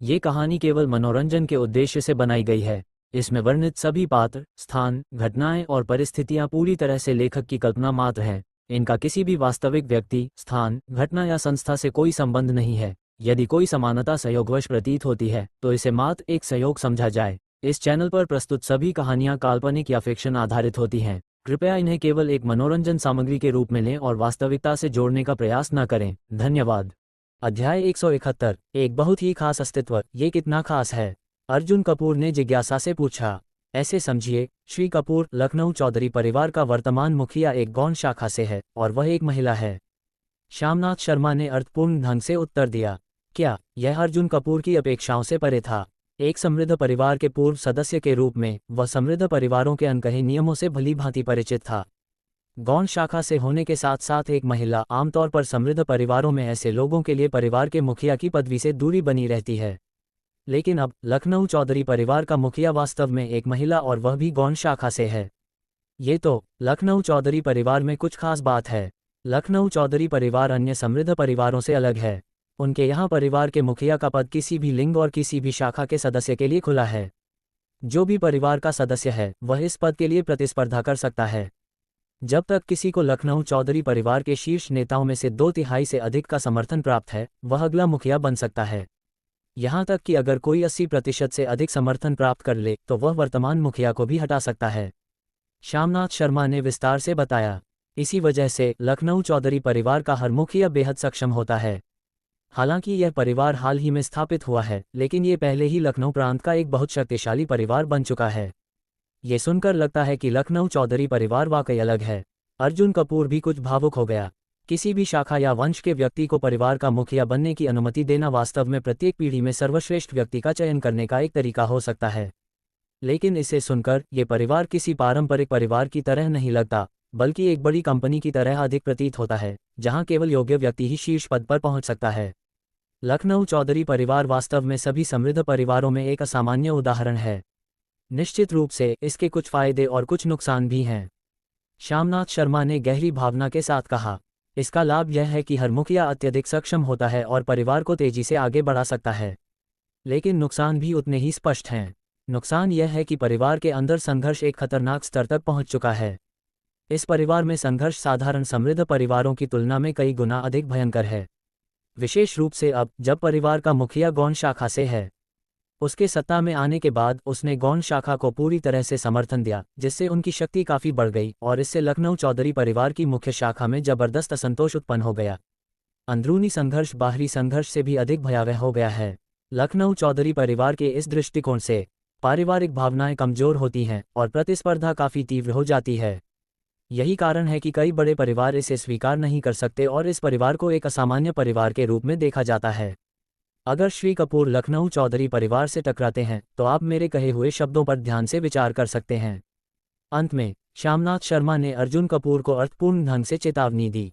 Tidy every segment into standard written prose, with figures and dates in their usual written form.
ये कहानी केवल मनोरंजन के उद्देश्य से बनाई गई है। इसमें वर्णित सभी पात्र, स्थान, घटनाएं और परिस्थितियां पूरी तरह से लेखक की कल्पना मात्र हैं। इनका किसी भी वास्तविक व्यक्ति, स्थान, घटना या संस्था से कोई संबंध नहीं है। यदि कोई समानता संयोगवश प्रतीत होती है तो इसे मात्र एक संयोग समझा जाए। इस चैनल पर प्रस्तुत सभी कहानियां काल्पनिक या फिक्शन आधारित होती हैं। कृपया इन्हें केवल एक मनोरंजन सामग्री के रूप में लें और वास्तविकता से जोड़ने का प्रयास न करें। धन्यवाद। अध्याय 171। एक बहुत ही खास अस्तित्व। ये कितना खास है? अर्जुन कपूर ने जिज्ञासा से पूछा। ऐसे समझिए, श्री कपूर लखनऊ चौधरी परिवार का वर्तमान मुखिया एक गौण शाखा से है और वह एक महिला है। श्यामनाथ शर्मा ने अर्थपूर्ण ढंग से उत्तर दिया। क्या यह अर्जुन कपूर की अपेक्षाओं से परे था? एक समृद्ध परिवार के पूर्व सदस्य के रूप में वह समृद्ध परिवारों के अनकहे नियमों से भली भांति परिचित था। गौण शाखा से होने के साथ साथ एक महिला आमतौर पर समृद्ध परिवारों में ऐसे लोगों के लिए परिवार के मुखिया की पदवी से दूरी बनी रहती है। लेकिन अब लखनऊ चौधरी परिवार का मुखिया वास्तव में एक महिला और वह भी गौण शाखा से है। ये तो लखनऊ चौधरी परिवार में कुछ खास बात है। लखनऊ चौधरी परिवार अन्य समृद्ध परिवारों से अलग है। उनके यहाँ परिवार के मुखिया का पद किसी भी लिंग और किसी भी शाखा के सदस्य के लिए खुला है। जो भी परिवार का सदस्य है वह इस पद के लिए प्रतिस्पर्धा कर सकता है। जब तक किसी को लखनऊ चौधरी परिवार के शीर्ष नेताओं में से 2/3 से अधिक का समर्थन प्राप्त है, वह अगला मुखिया बन सकता है। यहाँ तक कि अगर कोई 80% से अधिक समर्थन प्राप्त कर ले तो वह वर्तमान मुखिया को भी हटा सकता है। श्यामनाथ शर्मा ने विस्तार से बताया। इसी वजह से लखनऊ चौधरी परिवार का हर मुखिया बेहद सक्षम होता है। हालांकि यह परिवार हाल ही में स्थापित हुआ है, लेकिन ये पहले ही लखनऊ प्रांत का एक बहुत शक्तिशाली परिवार बन चुका है। ये सुनकर लगता है कि लखनऊ चौधरी परिवार वाकई अलग है। अर्जुन कपूर भी कुछ भावुक हो गया। किसी भी शाखा या वंश के व्यक्ति को परिवार का मुखिया बनने की अनुमति देना वास्तव में प्रत्येक पीढ़ी में सर्वश्रेष्ठ व्यक्ति का चयन करने का एक तरीका हो सकता है। लेकिन इसे सुनकर ये परिवार किसी पारंपरिक परिवार की तरह नहीं लगता, बल्कि एक बड़ी कंपनी की तरह अधिक प्रतीत होता है, जहां केवल योग्य व्यक्ति ही शीर्ष पद पर पहुंच सकता है। लखनऊ चौधरी परिवार वास्तव में सभी समृद्ध परिवारों में एक असामान्य उदाहरण है। निश्चित रूप से इसके कुछ फायदे और कुछ नुकसान भी हैं। श्यामनाथ शर्मा ने गहरी भावना के साथ कहा। इसका लाभ यह है कि हर मुखिया अत्यधिक सक्षम होता है और परिवार को तेजी से आगे बढ़ा सकता है। लेकिन नुकसान भी उतने ही स्पष्ट हैं। नुकसान यह है कि परिवार के अंदर संघर्ष एक खतरनाक स्तर तक पहुंच चुका है। इस परिवार में संघर्ष साधारण समृद्ध परिवारों की तुलना में कई गुना अधिक भयंकर है। विशेष रूप से अब जब परिवार का मुखिया गौण शाखा से है। उसके सत्ता में आने के बाद उसने गौण शाखा को पूरी तरह से समर्थन दिया, जिससे उनकी शक्ति काफी बढ़ गई और इससे लखनऊ चौधरी परिवार की मुख्य शाखा में जबरदस्त असंतोष उत्पन्न हो गया। अंदरूनी संघर्ष बाहरी संघर्ष से भी अधिक भयावह हो गया है। लखनऊ चौधरी परिवार के इस दृष्टिकोण से पारिवारिक भावनाएं कमजोर होती हैं और प्रतिस्पर्धा काफी तीव्र हो जाती है। यही कारण है कि कई बड़े परिवार इसे स्वीकार नहीं कर सकते और इस परिवार को एक असामान्य परिवार के रूप में देखा जाता है। अगर श्री कपूर लखनऊ चौधरी परिवार से टकराते हैं तो आप मेरे कहे हुए शब्दों पर ध्यान से विचार कर सकते हैं। अंत में श्यामनाथ शर्मा ने अर्जुन कपूर को अर्थपूर्ण ढंग से चेतावनी दी।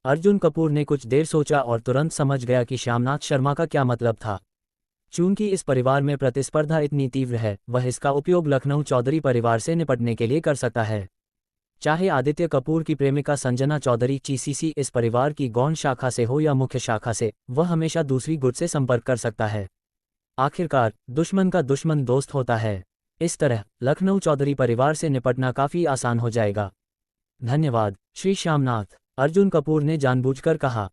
अर्जुन कपूर ने कुछ देर सोचा और तुरंत समझ गया कि श्यामनाथ शर्मा का क्या मतलब था। चूंकि इस परिवार में प्रतिस्पर्धा इतनी तीव्र है, वह इसका उपयोग लखनऊ चौधरी परिवार से निपटने के लिए कर सकता है। चाहे आदित्य कपूर की प्रेमिका संजना चौधरी चीसीसी इस परिवार की गौण शाखा से हो या मुख्य शाखा से, वह हमेशा दूसरी गुट से संपर्क कर सकता है। आखिरकार दुश्मन का दुश्मन दोस्त होता है। इस तरह लखनऊ चौधरी परिवार से निपटना काफी आसान हो जाएगा। धन्यवाद श्री श्यामनाथ, अर्जुन कपूर ने जानबूझकर कहा।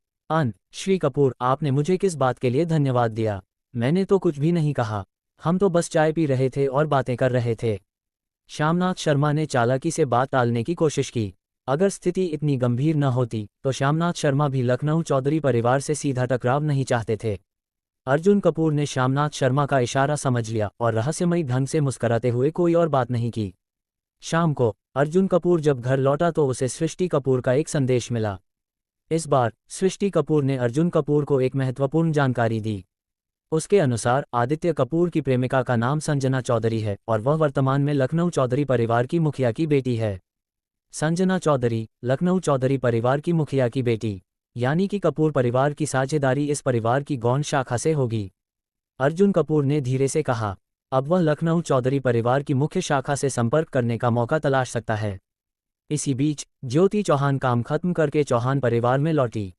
श्री कपूर, आपने मुझे किस बात के लिए धन्यवाद दिया? मैंने तो कुछ भी नहीं कहा। हम तो बस चाय पी रहे थे और बातें कर रहे थे। श्यामनाथ शर्मा ने चालाकी से बात टालने की कोशिश की। अगर स्थिति इतनी गंभीर न होती तो श्यामनाथ शर्मा भी लखनऊ चौधरी परिवार से सीधा टकराव नहीं चाहते थे। अर्जुन कपूर ने श्यामनाथ शर्मा का इशारा समझ लिया और रहस्यमयी ढंग से मुस्कुराते हुए कोई और बात नहीं की। शाम को अर्जुन कपूर जब घर लौटा तो उसे सृष्टि कपूर का एक संदेश मिला। इस बार सृष्टि कपूर ने अर्जुन कपूर को एक महत्वपूर्ण जानकारी दी। उसके अनुसार आदित्य कपूर की प्रेमिका का नाम संजना चौधरी है और वह वर्तमान में लखनऊ चौधरी परिवार की मुखिया की बेटी है। संजना चौधरी लखनऊ चौधरी परिवार की मुखिया की बेटी, यानी कि कपूर परिवार की साझेदारी इस परिवार की गौण शाखा से होगी। अर्जुन कपूर ने धीरे से कहा। अब वह लखनऊ चौधरी परिवार की मुख्य शाखा से संपर्क करने का मौका तलाश सकता है। इसी बीच ज्योति चौहान काम खत्म करके चौहान परिवार में लौटी।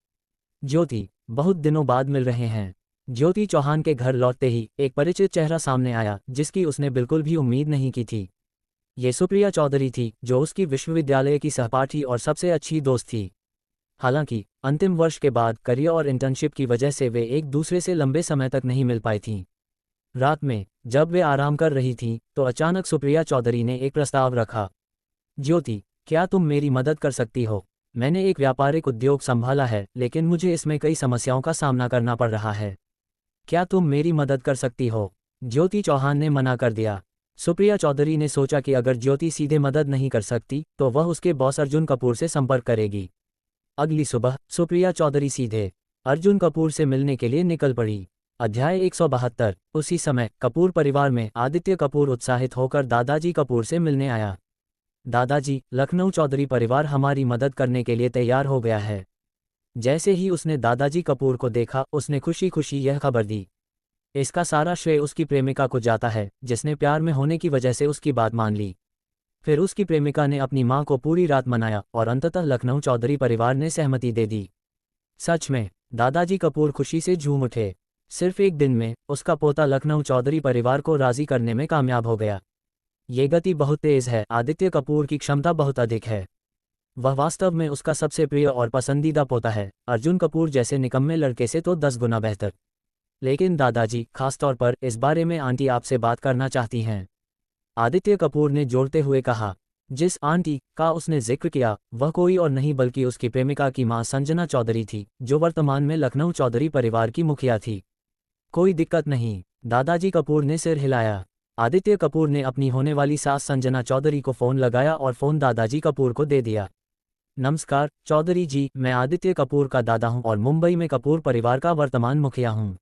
ज्योति, बहुत दिनों बाद मिल रहे हैं। ज्योति चौहान के घर लौटते ही एक परिचित चेहरा सामने आया जिसकी उसने बिल्कुल भी उम्मीद नहीं की थी। ये सुप्रिया चौधरी थी, जो उसकी विश्वविद्यालय की सहपाठी और सबसे अच्छी दोस्त थी। हालांकि अंतिम वर्ष के बाद करियर और इंटर्नशिप की वजह से वे एक दूसरे से लंबे समय तक नहीं मिल पाई थीं। रात में जब वे आराम कर रही थीं, तो अचानक सुप्रिया चौधरी ने एक प्रस्ताव रखा। ज्योति, क्या तुम मेरी मदद कर सकती हो? मैंने एक व्यापारिक उद्योग संभाला है, लेकिन मुझे इसमें कई समस्याओं का सामना करना पड़ रहा है। क्या तुम मेरी मदद कर सकती हो? ज्योति चौहान ने मना कर दिया। सुप्रिया चौधरी ने सोचा कि अगर ज्योति सीधे मदद नहीं कर सकती तो वह उसके बॉस अर्जुन कपूर से संपर्क करेगी। अगली सुबह सुप्रिया चौधरी सीधे अर्जुन कपूर से मिलने के लिए निकल पड़ी। अध्याय 172। उसी समय कपूर परिवार में आदित्य कपूर उत्साहित होकर दादाजी कपूर से मिलने आया। दादाजी, लखनऊ चौधरी परिवार हमारी मदद करने के लिए तैयार हो गया है। जैसे ही उसने दादाजी कपूर को देखा, उसने खुशी खुशी यह खबर दी। इसका सारा श्रेय उसकी प्रेमिका को जाता है, जिसने प्यार में होने की वजह से उसकी बात मान ली। फिर उसकी प्रेमिका ने अपनी मां को पूरी रात मनाया और अंततः लखनऊ चौधरी परिवार ने सहमति दे दी। सच में दादाजी कपूर खुशी से झूम उठे। सिर्फ एक दिन में उसका पोता लखनऊ चौधरी परिवार को राजी करने में कामयाब हो गया। ये गति बहुत तेज है। आदित्य कपूर की क्षमता बहुत अधिक है। वह वास्तव में उसका सबसे प्रिय और पसंदीदा पोता है। अर्जुन कपूर जैसे निकम्मे लड़के से तो 10 गुना बेहतर। लेकिन दादाजी, खासतौर पर इस बारे में आंटी आपसे बात करना चाहती हैं। आदित्य कपूर ने जोड़ते हुए कहा। जिस आंटी का उसने जिक्र किया वह कोई और नहीं बल्कि उसकी प्रेमिका की मां संजना चौधरी थी, जो वर्तमान में लखनऊ चौधरी परिवार की मुखिया थी। कोई दिक्कत नहीं, दादाजी कपूर ने सिर हिलाया। आदित्य कपूर ने अपनी होने वाली सास संजना चौधरी को फ़ोन लगाया और फ़ोन दादाजी कपूर को दे दिया। नमस्कार चौधरी जी, मैं आदित्य कपूर का दादा हूं और मुंबई में कपूर परिवार का वर्तमान मुखिया हूं।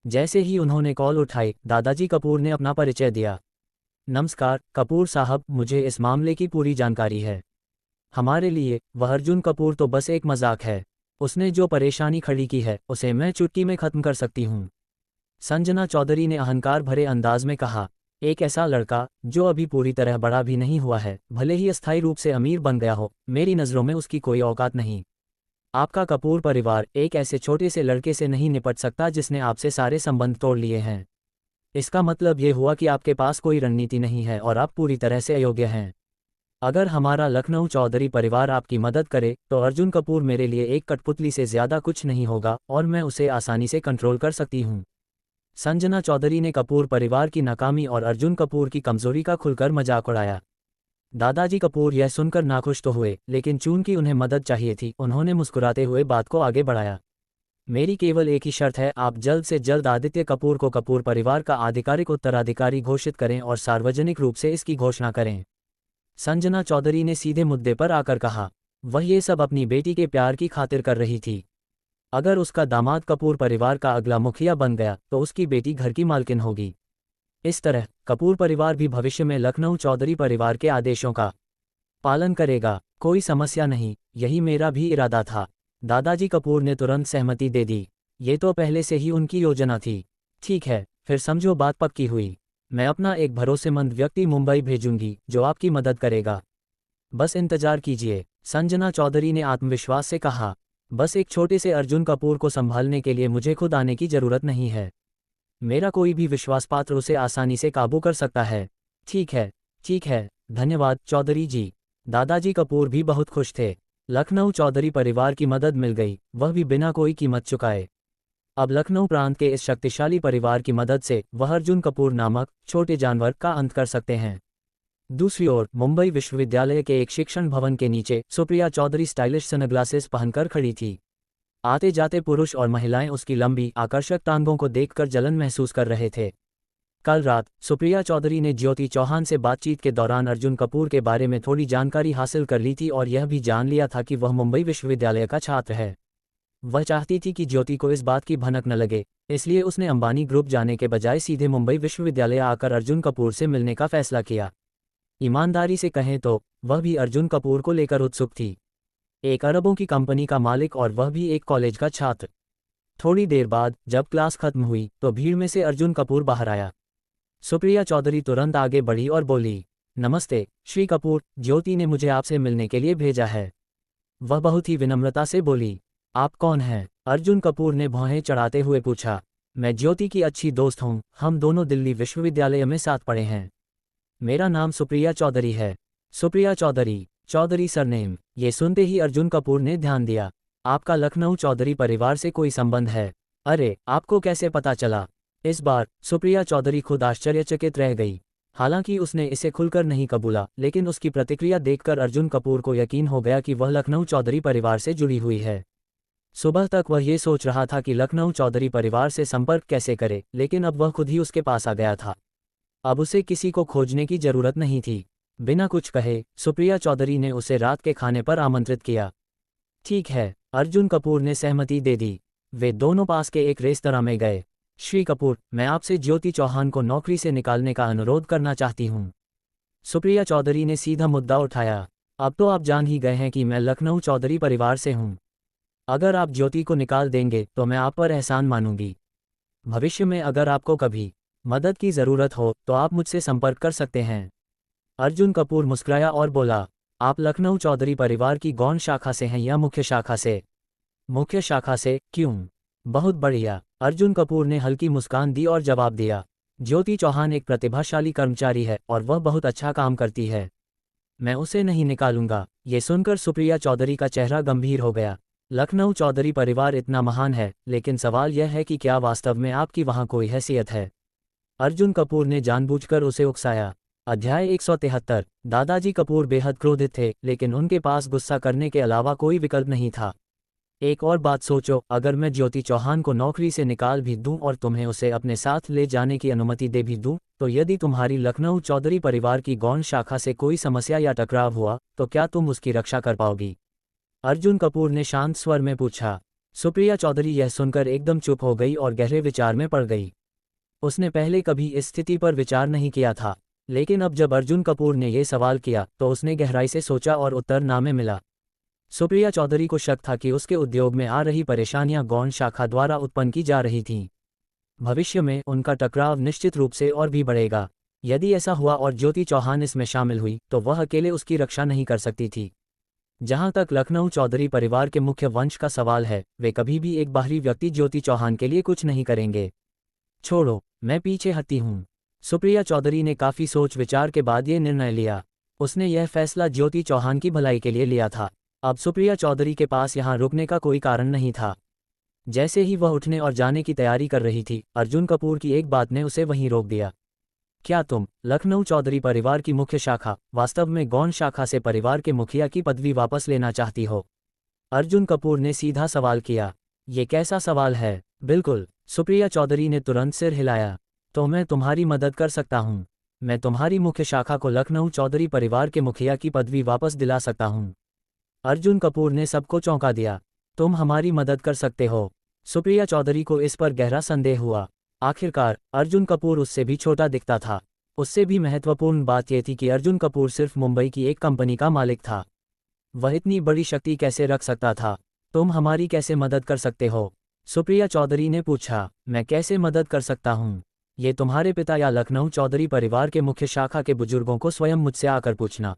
जैसे ही उन्होंने कॉल उठाई, दादाजी कपूर ने अपना परिचय दिया। नमस्कार कपूर साहब, मुझे इस मामले की पूरी जानकारी है। हमारे लिए वह अर्जुन कपूर तो बस एक मजाक है। उसने जो परेशानी खड़ी की है उसे मैं चुटकी में ख़त्म कर सकती हूँ। संजना चौधरी ने अहंकार भरे अंदाज में कहा। एक ऐसा लड़का जो अभी पूरी तरह बड़ा भी नहीं हुआ है, भले ही अस्थायी रूप से अमीर बन गया हो, मेरी नज़रों में उसकी कोई औकात नहीं। आपका कपूर परिवार एक ऐसे छोटे से लड़के से नहीं निपट सकता जिसने आपसे सारे संबंध तोड़ लिए हैं। इसका मतलब ये हुआ कि आपके पास कोई रणनीति नहीं है और आप पूरी तरह से अयोग्य हैं। अगर हमारा लखनऊ चौधरी परिवार आपकी मदद करे तो अर्जुन कपूर मेरे लिए एक कठपुतली से ज़्यादा कुछ नहीं होगा और मैं उसे आसानी से कंट्रोल कर सकती हूँ। संजना चौधरी ने कपूर परिवार की नाकामी और अर्जुन कपूर की कमजोरी का खुलकर मजाक उड़ाया। दादाजी कपूर यह सुनकर नाखुश तो हुए, लेकिन चूंकि उन्हें मदद चाहिए थी, उन्होंने मुस्कुराते हुए बात को आगे बढ़ाया। मेरी केवल एक ही शर्त है, आप जल्द से जल्द आदित्य कपूर को कपूर परिवार का आधिकारिक उत्तराधिकारी घोषित करें और सार्वजनिक रूप से इसकी घोषणा करें। संजना चौधरी ने सीधे मुद्दे पर आकर कहा। वह ये सब अपनी बेटी के प्यार की खातिर कर रही थी। अगर उसका दामाद कपूर परिवार का अगला मुखिया बन गया तो उसकी बेटी घर की मालकिन होगी। इस तरह कपूर परिवार भी भविष्य में लखनऊ चौधरी परिवार के आदेशों का पालन करेगा। कोई समस्या नहीं, यही मेरा भी इरादा था। दादाजी कपूर ने तुरंत सहमति दे दी। ये तो पहले से ही उनकी योजना थी। ठीक है, फिर समझो बात पक्की हुई। मैं अपना एक भरोसेमंद व्यक्ति मुंबई भेजूंगी जो आपकी मदद करेगा। बस इंतजार कीजिए, संजना चौधरी ने आत्मविश्वास से कहा। बस एक छोटे से अर्जुन कपूर को संभालने के लिए मुझे खुद आने की जरूरत नहीं है। मेरा कोई भी विश्वासपात्र उसे आसानी से काबू कर सकता है। ठीक है, धन्यवाद चौधरी जी। दादाजी कपूर भी बहुत खुश थे। लखनऊ चौधरी परिवार की मदद मिल गई, वह भी बिना कोई कीमत चुकाए। अब लखनऊ प्रांत के इस शक्तिशाली परिवार की मदद से वह अर्जुन कपूर नामक छोटे जानवर का अंत कर सकते हैं। दूसरी ओर मुंबई विश्वविद्यालय के एक शिक्षण भवन के नीचे सुप्रिया चौधरी स्टाइलिश सनग्लासेस पहनकर खड़ी थी। आते जाते पुरुष और महिलाएं उसकी लंबी आकर्षक टांगों को देखकर जलन महसूस कर रहे थे। कल रात सुप्रिया चौधरी ने ज्योति चौहान से बातचीत के दौरान अर्जुन कपूर के बारे में थोड़ी जानकारी हासिल कर ली थी और यह भी जान लिया था कि वह मुंबई विश्वविद्यालय का छात्र है। वह चाहती थी कि ज्योति को इस बात की भनक न लगे, इसलिए उसने अंबानी ग्रुप जाने के बजाय सीधे मुंबई विश्वविद्यालय आकर अर्जुन कपूर से मिलने का फैसला किया। ईमानदारी से कहें तो वह भी अर्जुन कपूर को लेकर उत्सुक थी। एक अरबों की कंपनी का मालिक और वह भी एक कॉलेज का छात्र। थोड़ी देर बाद जब क्लास खत्म हुई तो भीड़ में से अर्जुन कपूर बाहर आया। सुप्रिया चौधरी तुरंत आगे बढ़ी और बोली, नमस्ते श्री कपूर, ज्योति ने मुझे आपसे मिलने के लिए भेजा है। वह बहुत ही विनम्रता से बोली, आप कौन हैं? अर्जुन कपूर ने भौहें चढ़ाते हुए पूछा। मैं ज्योति की अच्छी दोस्त हूँ, हम दोनों दिल्ली विश्वविद्यालय में साथ पढ़े हैं। मेरा नाम सुप्रिया चौधरी है। सुप्रिया चौधरी, चौधरी सरनेम। ये सुनते ही अर्जुन कपूर ने ध्यान दिया। आपका लखनऊ चौधरी परिवार से कोई संबंध है? अरे, आपको कैसे पता चला? इस बार सुप्रिया चौधरी खुद आश्चर्यचकित रह गई। हालांकि उसने इसे खुलकर नहीं कबूला, लेकिन उसकी प्रतिक्रिया देखकर अर्जुन कपूर को यकीन हो गया कि वह लखनऊ चौधरी परिवार से जुड़ी हुई है। सुबह तक वह ये सोच रहा था कि लखनऊ चौधरी परिवार से संपर्क कैसे करे, लेकिन अब वह खुद ही उसके पास आ गया था। अब उसे किसी को खोजने की जरूरत नहीं थी। बिना कुछ कहे सुप्रिया चौधरी ने उसे रात के खाने पर आमंत्रित किया। ठीक है, अर्जुन कपूर ने सहमति दे दी। वे दोनों पास के एक रेस्तरां में गए। श्री कपूर, मैं आपसे ज्योति चौहान को नौकरी से निकालने का अनुरोध करना चाहती हूँ। सुप्रिया चौधरी ने सीधा मुद्दा उठाया। अब तो आप जान ही गए हैं कि मैं लखनऊ चौधरी परिवार से हूँ। अगर आप ज्योति को निकाल देंगे तो मैं आप पर एहसान मानूंगी। भविष्य में अगर आपको कभी मदद की ज़रूरत हो तो आप मुझसे संपर्क कर सकते हैं। अर्जुन कपूर मुस्कुराया और बोला, आप लखनऊ चौधरी परिवार की गौण शाखा से हैं या मुख्य शाखा से? मुख्य शाखा से, क्यों? बहुत बढ़िया। अर्जुन कपूर ने हल्की मुस्कान दी और जवाब दिया, ज्योति चौहान एक प्रतिभाशाली कर्मचारी है और वह बहुत अच्छा काम करती है। मैं उसे नहीं निकालूंगा। ये सुनकर सुप्रिया चौधरी का चेहरा गंभीर हो गया। लखनऊ चौधरी परिवार इतना महान है, लेकिन सवाल यह है कि क्या वास्तव में आपकी वहाँ कोई हैसियत है? अर्जुन कपूर ने जानबूझकर उसे उकसाया। अध्याय 173। दादाजी कपूर बेहद क्रोधित थे, लेकिन उनके पास गुस्सा करने के अलावा कोई विकल्प नहीं था। एक और बात सोचो, अगर मैं ज्योति चौहान को नौकरी से निकाल भी दूं और तुम्हें उसे अपने साथ ले जाने की अनुमति दे भी दूं, तो यदि तुम्हारी लखनऊ चौधरी परिवार की गौण शाखा से कोई समस्या या टकराव हुआ तो क्या तुम उसकी रक्षा कर पाओगी? अर्जुन कपूर ने शांत स्वर में पूछा। सुप्रिया चौधरी यह सुनकर एकदम चुप हो गई और गहरे विचार में पड़ गई। उसने पहले कभी इस स्थिति पर विचार नहीं किया था, लेकिन अब जब अर्जुन कपूर ने यह सवाल किया तो उसने गहराई से सोचा और उत्तर ना में मिला। सुप्रिया चौधरी को शक था कि उसके उद्योग में आ रही परेशानियां गौण शाखा द्वारा उत्पन्न की जा रही थीं। भविष्य में उनका टकराव निश्चित रूप से और भी बढ़ेगा। यदि ऐसा हुआ और ज्योति चौहान इसमें शामिल हुई तो वह अकेले उसकी रक्षा नहीं कर सकती थी। जहां तक लखनऊ चौधरी परिवार के मुख्य वंश का सवाल है, वे कभी भी एक बाहरी व्यक्ति ज्योति चौहान के लिए कुछ नहीं करेंगे। छोड़ो, मैं पीछे हटती हूँ। सुप्रिया चौधरी ने काफी सोच विचार के बाद ये निर्णय लिया। उसने यह फैसला ज्योति चौहान की भलाई के लिए लिया था। अब सुप्रिया चौधरी के पास यहाँ रुकने का कोई कारण नहीं था। जैसे ही वह उठने और जाने की तैयारी कर रही थी, अर्जुन कपूर की एक बात ने उसे वहीं रोक दिया। क्या तुम लखनऊ चौधरी परिवार की मुख्य शाखा, वास्तव में गौण शाखा से परिवार के मुखिया की पदवी वापस लेना चाहती हो? अर्जुन कपूर ने सीधा सवाल किया। ये कैसा सवाल है? बिल्कुल, सुप्रिया चौधरी ने तुरंत सिर हिलाया। तो मैं तुम्हारी मदद कर सकता हूँ। मैं तुम्हारी मुख्य शाखा को लखनऊ चौधरी परिवार के मुखिया की पदवी वापस दिला सकता हूँ। अर्जुन कपूर ने सबको चौंका दिया। तुम हमारी मदद कर सकते हो? सुप्रिया चौधरी को इस पर गहरा संदेह हुआ। आखिरकार अर्जुन कपूर उससे भी छोटा दिखता था। उससे भी महत्वपूर्ण बात यह थी कि अर्जुन कपूर सिर्फ मुंबई की एक कंपनी का मालिक था। वह इतनी बड़ी शक्ति कैसे रख सकता था? तुम हमारी कैसे मदद कर सकते हो? सुप्रिया चौधरी ने पूछा। मैं कैसे मदद कर सकता हूँ? ये तुम्हारे पिता या लखनऊ चौधरी परिवार के मुख्य शाखा के बुजुर्गों को स्वयं मुझसे आकर पूछना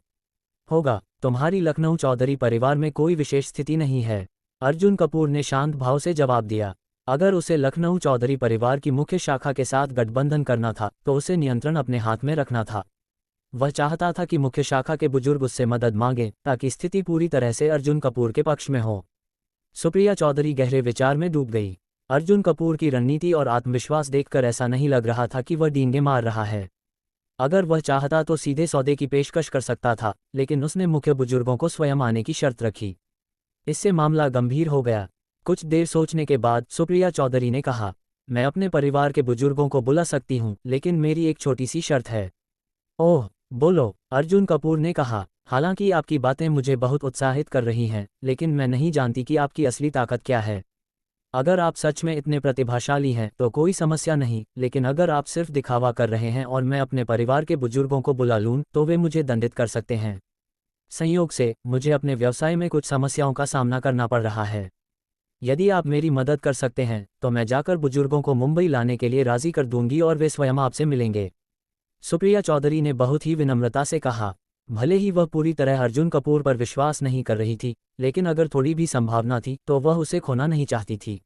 होगा। तुम्हारी लखनऊ चौधरी परिवार में कोई विशेष स्थिति नहीं है। अर्जुन कपूर ने शांत भाव से जवाब दिया। अगर उसे लखनऊ चौधरी परिवार की मुख्य शाखा के साथ गठबंधन करना था तो उसे नियंत्रण अपने हाथ में रखना था। वह चाहता था कि मुख्य शाखा के बुजुर्ग उससे मदद मांगें ताकि स्थिति पूरी तरह से अर्जुन कपूर के पक्ष में हो। सुप्रिया चौधरी गहरे विचार में डूब गई। अर्जुन कपूर की रणनीति और आत्मविश्वास देखकर ऐसा नहीं लग रहा था कि वह डींगे मार रहा है। अगर वह चाहता तो सीधे सौदे की पेशकश कर सकता था, लेकिन उसने मुख्य बुजुर्गों को स्वयं आने की शर्त रखी। इससे मामला गंभीर हो गया। कुछ देर सोचने के बाद सुप्रिया चौधरी ने कहा, मैं अपने परिवार के बुजुर्गों को बुला सकती हूँ, लेकिन मेरी एक छोटी सी शर्त है। ओह, बोलो, अर्जुन कपूर ने कहा। हालांकि आपकी बातें मुझे बहुत उत्साहित कर रही हैं, लेकिन मैं नहीं जानती कि आपकी असली ताकत क्या है। अगर आप सच में इतने प्रतिभाशाली हैं तो कोई समस्या नहीं, लेकिन अगर आप सिर्फ दिखावा कर रहे हैं और मैं अपने परिवार के बुजुर्गों को बुला लूं तो वे मुझे दंडित कर सकते हैं। संयोग से मुझे अपने व्यवसाय में कुछ समस्याओं का सामना करना पड़ रहा है। यदि आप मेरी मदद कर सकते हैं तो मैं जाकर बुजुर्गों को मुंबई लाने के लिए राजी कर दूंगी और वे स्वयं आपसे मिलेंगे। सुप्रिया चौधरी ने बहुत ही विनम्रता से कहा। भले ही वह पूरी तरह अर्जुन कपूर पर विश्वास नहीं कर रही थी, लेकिन अगर थोड़ी भी संभावना थी तो वह उसे खोना नहीं चाहती थी।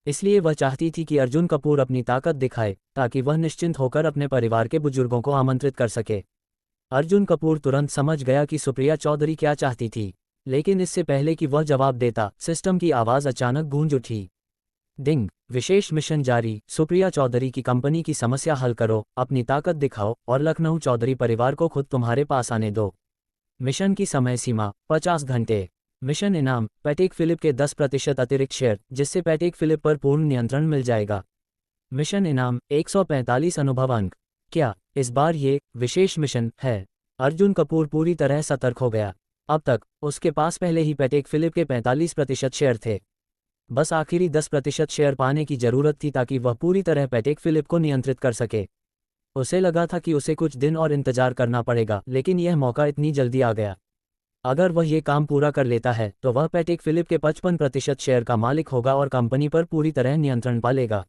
इसलिए वह चाहती थी कि अर्जुन कपूर अपनी ताकत दिखाए ताकि वह निश्चिंत होकर अपने परिवार के बुजुर्गों को आमंत्रित कर सके। अर्जुन कपूर तुरंत समझ गया कि सुप्रिया चौधरी क्या चाहती थी, लेकिन इससे पहले कि वह जवाब देता, सिस्टम की आवाज़ अचानक गूंज उठी। डिंग, विशेष मिशन जारी, सुप्रिया चौधरी की कंपनी की समस्या हल करो, अपनी ताकत दिखाओ और लखनऊ चौधरी परिवार को खुद तुम्हारे पास आने दो। मिशन की समय सीमा 50 घंटे। मिशन इनाम, पैटेक फिलिप के 10% अतिरिक्त शेयर, जिससे पैटेक फिलिप पर पूर्ण नियंत्रण मिल जाएगा। मिशन इनाम 145 अनुभव अंक। क्या इस बार ये विशेष मिशन है? अर्जुन कपूर पूरी तरह सतर्क हो गया। अब तक उसके पास पहले ही पैटेक फिलिप के 45% शेयर थे। बस आखिरी 10% शेयर पाने की जरूरत थी ताकि वह पूरी तरह पैटेक फिलिप को नियंत्रित कर सके। उसे लगा था कि उसे कुछ दिन और इंतजार करना पड़ेगा, लेकिन यह मौका इतनी जल्दी आ गया। अगर वह ये काम पूरा कर लेता है तो वह पैटेक फिलिप के 55% शेयर का मालिक होगा और कंपनी पर पूरी तरह नियंत्रण पा लेगा।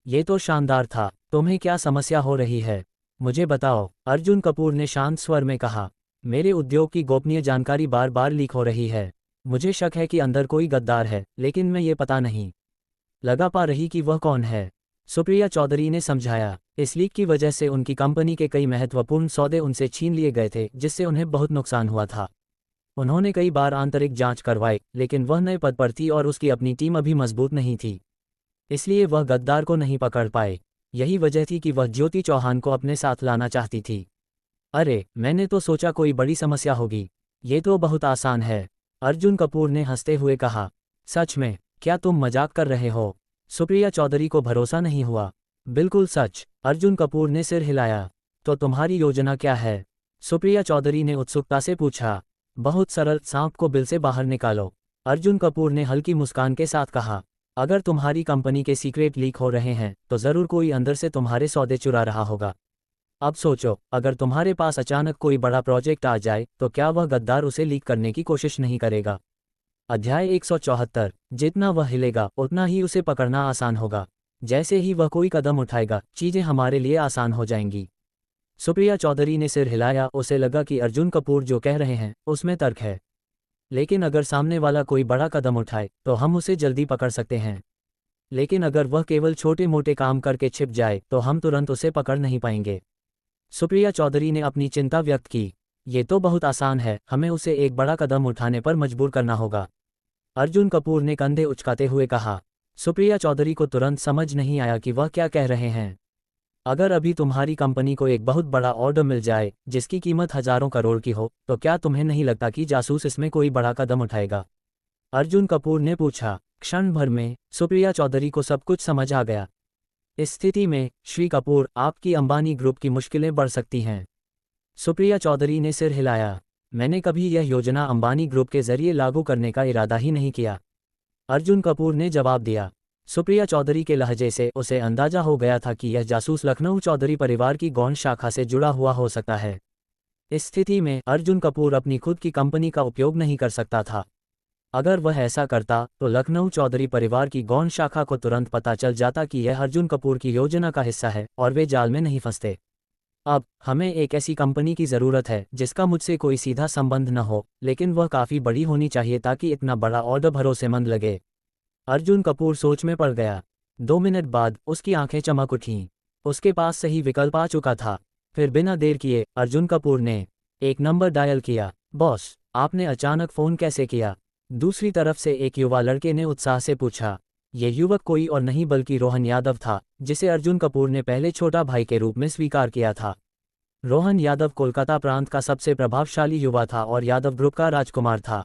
ये तो शानदार था। तुम्हें क्या समस्या हो रही है? मुझे बताओ, अर्जुन कपूर ने शांत स्वर में कहा। मेरे उद्योग की गोपनीय जानकारी बार बार लीक हो रही है। मुझे शक है कि अंदर कोई गद्दार है, लेकिन मैं ये पता नहीं लगा पा रही कि वह कौन है। सुप्रिया चौधरी ने समझाया। इस लीक की वजह से उनकी कंपनी के कई महत्वपूर्ण सौदे उनसे छीन लिए गए थे, जिससे उन्हें बहुत नुकसान हुआ था। उन्होंने कई बार आंतरिक जांच करवाई, लेकिन वह नए पद पर थी और उसकी अपनी टीम अभी मजबूत नहीं थी। इसलिए वह गद्दार को नहीं पकड़ पाए। यही वजह थी कि वह ज्योति चौहान को अपने साथ लाना चाहती थी। अरे, मैंने तो सोचा कोई बड़ी समस्या होगी। ये तो बहुत आसान है, अर्जुन कपूर ने हंसते हुए कहा। सच में? क्या तुम मजाक कर रहे हो? सुप्रिया चौधरी को भरोसा नहीं हुआ। बिल्कुल सच, अर्जुन कपूर ने सिर हिलाया। तो तुम्हारी योजना क्या है? सुप्रिया चौधरी ने उत्सुकता से पूछा। बहुत सरल, सांप को बिल से बाहर निकालो, अर्जुन कपूर ने हल्की मुस्कान के साथ कहा। अगर तुम्हारी कंपनी के सीक्रेट लीक हो रहे हैं तो ज़रूर कोई अंदर से तुम्हारे सौदे चुरा रहा होगा। अब सोचो, अगर तुम्हारे पास अचानक कोई बड़ा प्रोजेक्ट आ जाए तो क्या वह गद्दार उसे लीक करने की कोशिश नहीं करेगा? अध्याय 174। जितना वह हिलेगा उतना ही उसे पकड़ना आसान होगा। जैसे ही वह कोई कदम उठाएगा, चीज़ें हमारे लिए आसान हो जाएंगी। सुप्रिया चौधरी ने सिर हिलाया। उसे लगा कि अर्जुन कपूर जो कह रहे हैं उसमें तर्क है, लेकिन अगर सामने वाला कोई बड़ा कदम उठाए तो हम उसे जल्दी पकड़ सकते हैं। लेकिन अगर वह केवल छोटे मोटे काम करके छिप जाए तो हम तुरंत उसे पकड़ नहीं पाएंगे। सुप्रिया चौधरी ने अपनी चिंता व्यक्त की। ये तो बहुत आसान है, हमें उसे एक बड़ा कदम उठाने पर मजबूर करना होगा, अर्जुन कपूर ने कंधे उचकाते हुए कहा। सुप्रिया चौधरी को तुरंत समझ नहीं आया कि वह क्या कह रहे हैं। अगर अभी तुम्हारी कंपनी को एक बहुत बड़ा ऑर्डर मिल जाए जिसकी कीमत हजारों करोड़ की हो, तो क्या तुम्हें नहीं लगता कि जासूस इसमें कोई बड़ा कदम उठाएगा? अर्जुन कपूर ने पूछा। क्षण भर में सुप्रिया चौधरी को सब कुछ समझ आ गया। इस स्थिति में श्री कपूर, आपकी अंबानी ग्रुप की मुश्किलें बढ़ सकती हैं। सुप्रिया चौधरी ने सिर हिलाया। मैंने कभी यह योजना अंबानी ग्रुप के जरिए लागू करने का इरादा ही नहीं किया, अर्जुन कपूर ने जवाब दिया। सुप्रिया चौधरी के लहजे से उसे अंदाजा हो गया था कि यह जासूस लखनऊ चौधरी परिवार की गौण शाखा से जुड़ा हुआ हो सकता है। इस स्थिति में अर्जुन कपूर अपनी खुद की कंपनी का उपयोग नहीं कर सकता था। अगर वह ऐसा करता तो लखनऊ चौधरी परिवार की गौण शाखा को तुरंत पता चल जाता कि यह अर्जुन कपूर की योजना का हिस्सा है और वे जाल में नहीं फंसते। अब हमें एक ऐसी कंपनी की ज़रूरत है जिसका मुझसे कोई सीधा संबंध न हो, लेकिन वह काफ़ी बड़ी होनी चाहिए ताकि इतना बड़ा ऑर्डर भरोसेमंद लगे। अर्जुन कपूर सोच में पड़ गया। 2 मिनट बाद उसकी आंखें चमक उठीं। उसके पास सही विकल्प आ चुका था। फिर बिना देर किए अर्जुन कपूर ने एक नंबर डायल किया। बॉस, आपने अचानक फ़ोन कैसे किया? दूसरी तरफ से एक युवा लड़के ने उत्साह से पूछा। ये युवक कोई और नहीं बल्कि रोहन यादव था, जिसे अर्जुन कपूर ने पहले छोटा भाई के रूप में स्वीकार किया था। रोहन यादव कोलकाता प्रांत का सबसे प्रभावशाली युवा था और यादव ग्रुप का राजकुमार था।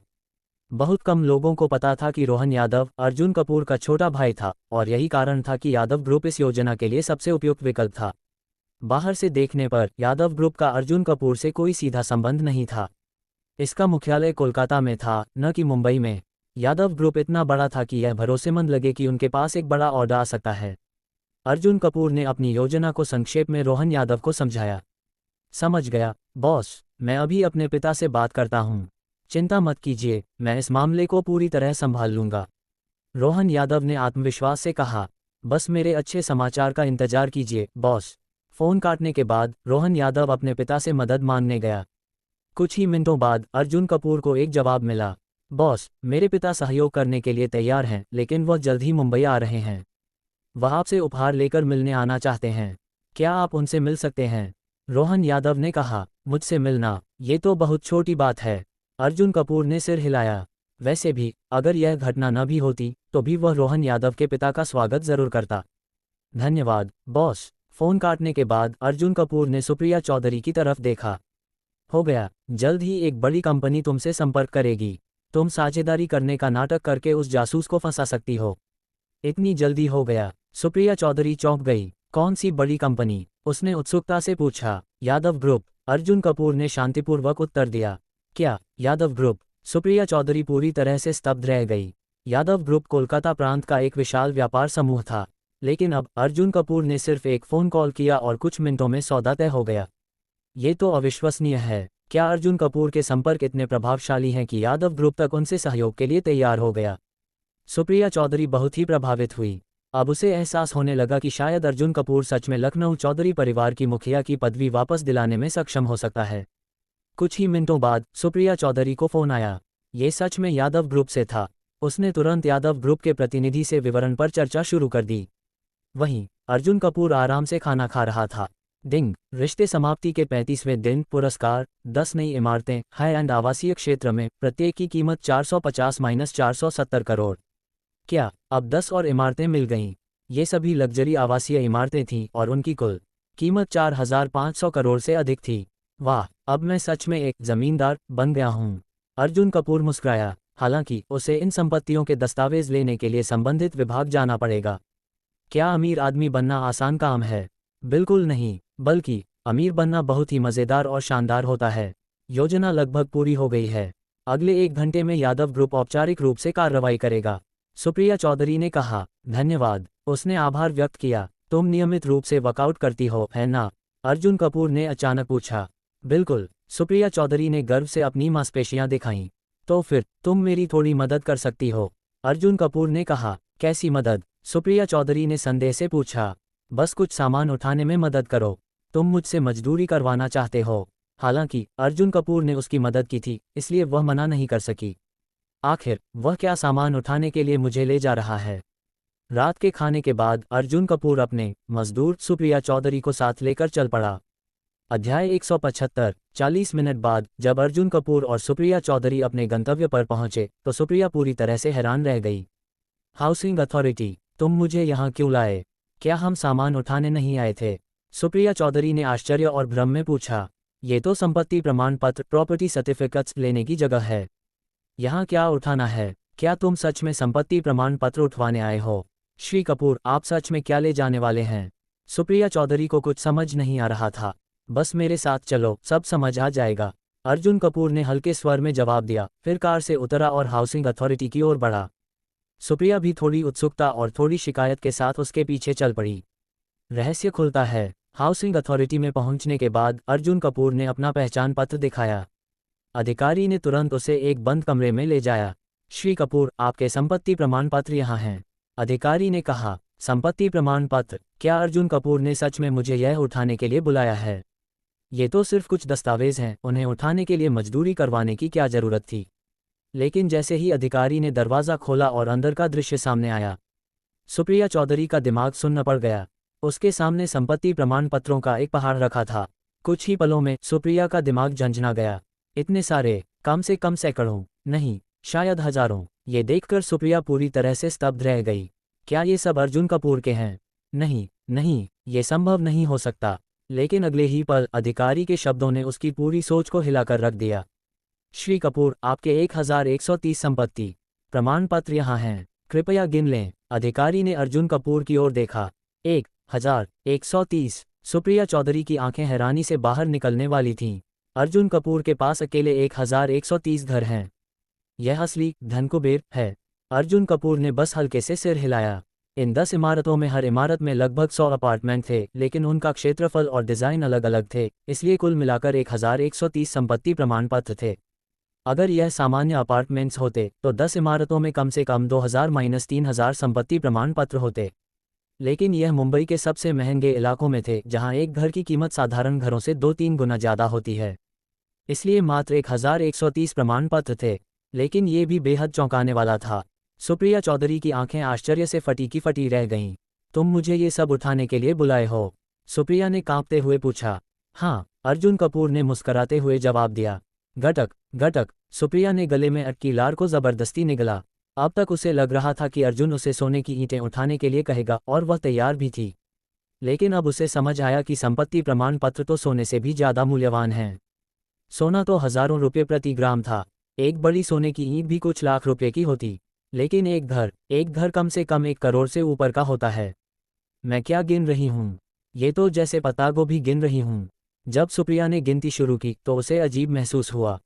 बहुत कम लोगों को पता था कि रोहन यादव अर्जुन कपूर का छोटा भाई था, और यही कारण था कि यादव ग्रुप इस योजना के लिए सबसे उपयुक्त विकल्प था। बाहर से देखने पर यादव ग्रुप का अर्जुन कपूर से कोई सीधा संबंध नहीं था। इसका मुख्यालय कोलकाता में था, न कि मुंबई में। यादव ग्रुप इतना बड़ा था कि यह भरोसेमंद लगे कि उनके पास एक बड़ा ऑर्डर आ सकता है। अर्जुन कपूर ने अपनी योजना को संक्षेप में रोहन यादव को समझाया। समझ गया बॉस, मैं अभी अपने पिता से बात करता हूँ। चिंता मत कीजिए, मैं इस मामले को पूरी तरह संभाल लूंगा, रोहन यादव ने आत्मविश्वास से कहा। बस मेरे अच्छे समाचार का इंतजार कीजिए बॉस। फ़ोन काटने के बाद रोहन यादव अपने पिता से मदद मांगने गया। कुछ ही मिनटों बाद अर्जुन कपूर को एक जवाब मिला। बॉस, मेरे पिता सहयोग करने के लिए तैयार हैं, लेकिन वह जल्द ही मुंबई आ रहे हैं। वह आपसे उपहार लेकर मिलने आना चाहते हैं। क्या आप उनसे मिल सकते हैं? रोहन यादव ने कहा, मुझसे मिलना, ये तो बहुत छोटी बात है। अर्जुन कपूर ने सिर हिलाया। वैसे भी, अगर यह घटना न भी होती, तो भी वह रोहन यादव के पिता का स्वागत जरूर करता। धन्यवाद, बॉस। फोन काटने के बाद अर्जुन कपूर ने सुप्रिया चौधरी की तरफ देखा। हो गया, जल्द ही एक बड़ी कंपनी तुमसे संपर्क करेगी। तुम साझेदारी करने का नाटक करके उस जासूस को फंसा सकती हो। इतनी जल्दी हो गया? सुप्रिया चौधरी चौंक गई। कौन सी बड़ी कंपनी? उसने उत्सुकता से पूछा। यादव ग्रुप, अर्जुन कपूर ने शांतिपूर्वक उत्तर दिया। क्या, यादव ग्रुप? सुप्रिया चौधरी पूरी तरह से स्तब्ध रह गई। यादव ग्रुप कोलकाता प्रांत का एक विशाल व्यापार समूह था, लेकिन अब अर्जुन कपूर ने सिर्फ एक फ़ोन कॉल किया और कुछ मिनटों में सौदा तय हो गया। ये तो अविश्वसनीय है। क्या अर्जुन कपूर के संपर्क इतने प्रभावशाली हैं कि यादव ग्रुप तक उनसे सहयोग के लिए तैयार हो गया? सुप्रिया चौधरी बहुत ही प्रभावित हुई। अब उसे एहसास होने लगा कि शायद अर्जुन कपूर सच में लखनऊ चौधरी परिवार की मुखिया की पदवी वापस दिलाने में सक्षम हो सकता है। कुछ ही मिनटों बाद सुप्रिया चौधरी को फोन आया। ये सच में यादव ग्रुप से था। उसने तुरंत यादव ग्रुप के प्रतिनिधि से विवरण पर चर्चा शुरू कर दी। वहीं अर्जुन कपूर आराम से खाना खा रहा था। डिंग, रिश्ते समाप्ति के 35वें दिन, पुरस्कार, 10 नई इमारतें, हाई एंड आवासीय क्षेत्र में, प्रत्येक की कीमत 450-470 करोड़। क्या, अब 10 और इमारतें मिल गईं? ये सभी लग्जरी आवासीय इमारतें थीं और उनकी कुल कीमत 4500 करोड़ से अधिक थी। वाह, अब मैं सच में एक जमींदार बन गया हूँ। अर्जुन कपूर मुस्कुराया। हालांकि उसे इन संपत्तियों के दस्तावेज लेने के लिए संबंधित विभाग जाना पड़ेगा। क्या अमीर आदमी बनना आसान काम है? बिल्कुल नहीं, बल्कि अमीर बनना बहुत ही मज़ेदार और शानदार होता है। योजना लगभग पूरी हो गई है। अगले 1 घंटे में यादव ग्रुप औपचारिक रूप से कार्रवाई करेगा। सुप्रिया चौधरी ने कहा। धन्यवाद, उसने आभार व्यक्त किया। तुम नियमित रूप से वर्कआउट करती हो, है ना? अर्जुन कपूर ने अचानक पूछा। बिल्कुल, सुप्रिया चौधरी ने गर्व से अपनी मांसपेशियां दिखाईं। तो फिर तुम मेरी थोड़ी मदद कर सकती हो? अर्जुन कपूर ने कहा। कैसी मदद? सुप्रिया चौधरी ने संदेह से पूछा। बस कुछ सामान उठाने में मदद करो। तुम मुझसे मजदूरी करवाना चाहते हो? हालांकि अर्जुन कपूर ने उसकी मदद की थी, इसलिए वह मना नहीं कर सकी। आखिर वह क्या सामान उठाने के लिए मुझे ले जा रहा है? रात के खाने के बाद अर्जुन कपूर अपने मजदूर सुप्रिया चौधरी को साथ लेकर चल पड़ा। अध्याय 175। 40 मिनट बाद जब अर्जुन कपूर और सुप्रिया चौधरी अपने गंतव्य पर पहुंचे, तो सुप्रिया पूरी तरह से हैरान रह गई। हाउसिंग अथॉरिटी, तुम मुझे यहाँ क्यों लाए? क्या हम सामान उठाने नहीं आए थे? सुप्रिया चौधरी ने आश्चर्य और भ्रम में पूछा। ये तो संपत्ति प्रमाण पत्र, प्रॉपर्टी सर्टिफिकेट्स लेने की जगह है। यहाँ क्या उठाना है? क्या तुम सच में संपत्ति प्रमाण पत्र उठवाने आए हो? श्री कपूर, आप सच में क्या ले जाने वाले हैं? सुप्रिया चौधरी को कुछ समझ नहीं आ रहा था। बस मेरे साथ चलो, सब समझ आ जाएगा। अर्जुन कपूर ने हल्के स्वर में जवाब दिया, फिर कार से उतरा और हाउसिंग अथॉरिटी की ओर बढ़ा। सुप्रिया भी थोड़ी उत्सुकता और थोड़ी शिकायत के साथ उसके पीछे चल पड़ी। रहस्य खुलता है। हाउसिंग अथॉरिटी में पहुंचने के बाद अर्जुन कपूर ने अपना पहचान पत्र दिखाया। अधिकारी ने तुरंत उसे एक बंद कमरे में ले जाया। श्री कपूर, आपके संपत्ति प्रमाण पत्र यहाँ हैं। अधिकारी ने कहा। संपत्ति प्रमाण पत्र? क्या अर्जुन कपूर ने सच में मुझे यह उठाने के लिए बुलाया है? ये तो सिर्फ कुछ दस्तावेज हैं, उन्हें उठाने के लिए मजदूरी करवाने की क्या जरूरत थी? लेकिन जैसे ही अधिकारी ने दरवाज़ा खोला और अंदर का दृश्य सामने आया, सुप्रिया चौधरी का दिमाग सुन्न पड़ गया। उसके सामने संपत्ति प्रमाण पत्रों का एक पहाड़ रखा था। कुछ ही पलों में सुप्रिया का दिमाग झंझना गया। इतने सारे, कम से कम सैकड़ों, नहीं, शायद हजारों। ये देखकर सुप्रिया पूरी तरह से स्तब्ध रह गई। क्या ये सब अर्जुन कपूर के हैं? नहीं, नहीं, ये संभव नहीं हो सकता। लेकिन अगले ही पल अधिकारी के शब्दों ने उसकी पूरी सोच को हिलाकर रख दिया। श्री कपूर, आपके 1130 संपत्ति प्रमाण पत्र यहाँ हैं, कृपया गिन लें। अधिकारी ने अर्जुन कपूर की ओर देखा। 1130। सुप्रिया चौधरी की आंखें हैरानी से बाहर निकलने वाली थीं। अर्जुन कपूर के पास अकेले 1130 घर हैं। यह असली धन कुबेर है। अर्जुन कपूर ने बस हल्के से सिर हिलाया। इन 10 इमारतों में हर इमारत में लगभग 100 अपार्टमेंट थे, लेकिन उनका क्षेत्रफल और डिज़ाइन अलग अलग थे, इसलिए कुल मिलाकर 1130 संपत्ति प्रमाण पत्र थे। अगर यह सामान्य अपार्टमेंट्स होते तो 10 इमारतों में कम से कम 2000-3000 संपत्ति प्रमाण पत्र होते। लेकिन यह मुंबई के सबसे महंगे इलाकों में थे, जहां एक घर की कीमत साधारण घरों से 2-3 गुना ज़्यादा होती है। इसलिए मात्र 1130 प्रमाण पत्र थे। लेकिन ये भी बेहद चौंकाने वाला था। सुप्रिया चौधरी की आंखें आश्चर्य से फटी की फटी रह गईं। तुम मुझे ये सब उठाने के लिए बुलाए हो? सुप्रिया ने कांपते हुए पूछा। हाँ, अर्जुन कपूर ने मुस्कराते हुए जवाब दिया। घटक घटक। सुप्रिया ने गले में अटकी लार को जबरदस्ती निगला। अब तक उसे लग रहा था कि अर्जुन उसे सोने की ईंटें उठाने के लिए कहेगा, और वह तैयार भी थी। लेकिन अब उसे समझ आया कि संपत्ति प्रमाण पत्र तो सोने से भी ज्यादा मूल्यवान हैं। सोना तो हजारों रुपये प्रति ग्राम था। एक बड़ी सोने की ईंट भी कुछ लाख रुपए की होती। लेकिन एक घर कम से कम 1 करोड़ से ऊपर का होता है। मैं क्या गिन रही हूँ? ये तो जैसे पत्तागोभी भी गिन रही हूँ। जब सुप्रिया ने गिनती शुरू की तो उसे अजीब महसूस हुआ।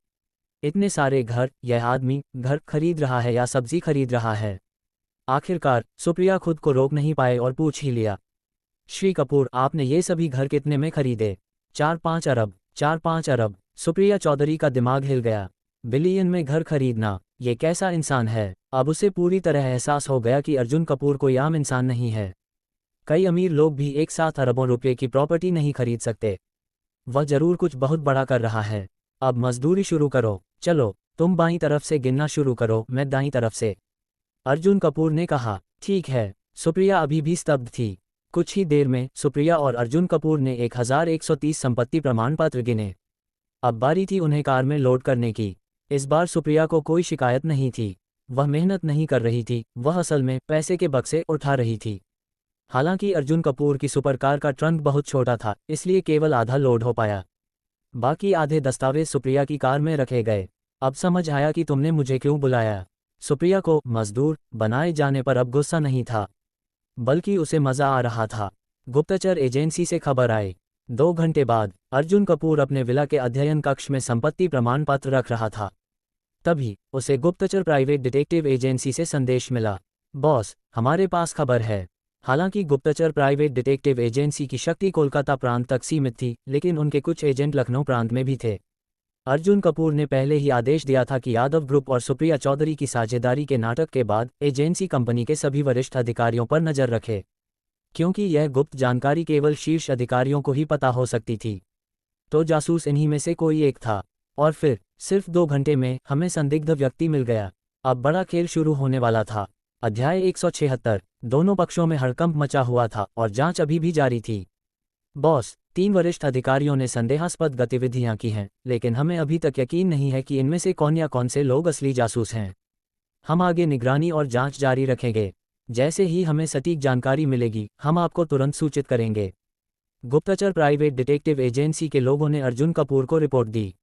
इतने सारे घर, यह आदमी घर खरीद रहा है या सब्जी खरीद रहा है? आखिरकार सुप्रिया खुद को रोक नहीं पाए और पूछ ही लिया। श्री कपूर, आपने ये सभी घर कितने में खरीदे? 4-5 अरब। 4-5 अरब। सुप्रिया चौधरी का दिमाग हिल गया। बिलियन में घर खरीदना, ये कैसा इंसान है? अब उसे पूरी तरह एहसास हो गया कि अर्जुन कपूर कोई आम इंसान नहीं है। कई अमीर लोग भी एक साथ अरबों रुपये की प्रॉपर्टी नहीं खरीद सकते। वह जरूर कुछ बहुत बड़ा कर रहा है। अब मजदूरी शुरू करो। चलो, तुम बाईं तरफ से गिनना शुरू करो, मैं दाईं तरफ से। अर्जुन कपूर ने कहा। ठीक है। सुप्रिया अभी भी स्तब्ध थी। कुछ ही देर में सुप्रिया और अर्जुन कपूर ने 1130 संपत्ति प्रमाण पत्र गिने। अब बारी थी उन्हें कार में लोड करने की। इस बार सुप्रिया को कोई शिकायत नहीं थी। वह मेहनत नहीं कर रही थी, वह असल में पैसे के बक्से उठा रही थी। हालांकि अर्जुन कपूर की सुपर कार का ट्रंक बहुत छोटा था, इसलिए केवल आधा लोड हो पाया। बाकी आधे दस्तावेज सुप्रिया की कार में रखे गए। अब समझ आया कि तुमने मुझे क्यों बुलाया। सुप्रिया को मजदूर बनाए जाने पर अब गुस्सा नहीं था, बल्कि उसे मजा आ रहा था। गुप्तचर एजेंसी से खबर आई। 2 घंटे बाद अर्जुन कपूर अपने विला के अध्ययन कक्ष में संपत्ति प्रमाण पत्र रख रहा था। तभी उसे गुप्तचर प्राइवेट डिटेक्टिव एजेंसी से संदेश मिला। बॉस, हमारे पास खबर है। हालांकि गुप्तचर प्राइवेट डिटेक्टिव एजेंसी की शक्ति कोलकाता प्रांत तक सीमित थी, लेकिन उनके कुछ एजेंट लखनऊ प्रांत में भी थे। अर्जुन कपूर ने पहले ही आदेश दिया था कि यादव ग्रुप और सुप्रिया चौधरी की साझेदारी के नाटक के बाद एजेंसी कंपनी के सभी वरिष्ठ अधिकारियों पर नजर रखे, क्योंकि यह गुप्त जानकारी केवल शीर्ष अधिकारियों को ही पता हो सकती थी। तो जासूस इन्हीं में से कोई एक था। और फिर सिर्फ 2 घंटे में हमें संदिग्ध व्यक्ति मिल गया। अब बड़ा खेल शुरू होने वाला था। अध्याय 176। दोनों पक्षों में हड़कंप मचा हुआ था और जांच अभी भी जारी थी। बॉस, 3 वरिष्ठ अधिकारियों ने संदेहास्पद गतिविधियां की हैं, लेकिन हमें अभी तक यकीन नहीं है कि इनमें से कौन या कौन से लोग असली जासूस हैं। हम आगे निगरानी और जांच जारी रखेंगे। जैसे ही हमें सटीक जानकारी मिलेगी, हम आपको तुरंत सूचित करेंगे। गुप्तचर प्राइवेट डिटेक्टिव एजेंसी के लोगों ने अर्जुन कपूर को रिपोर्ट दी।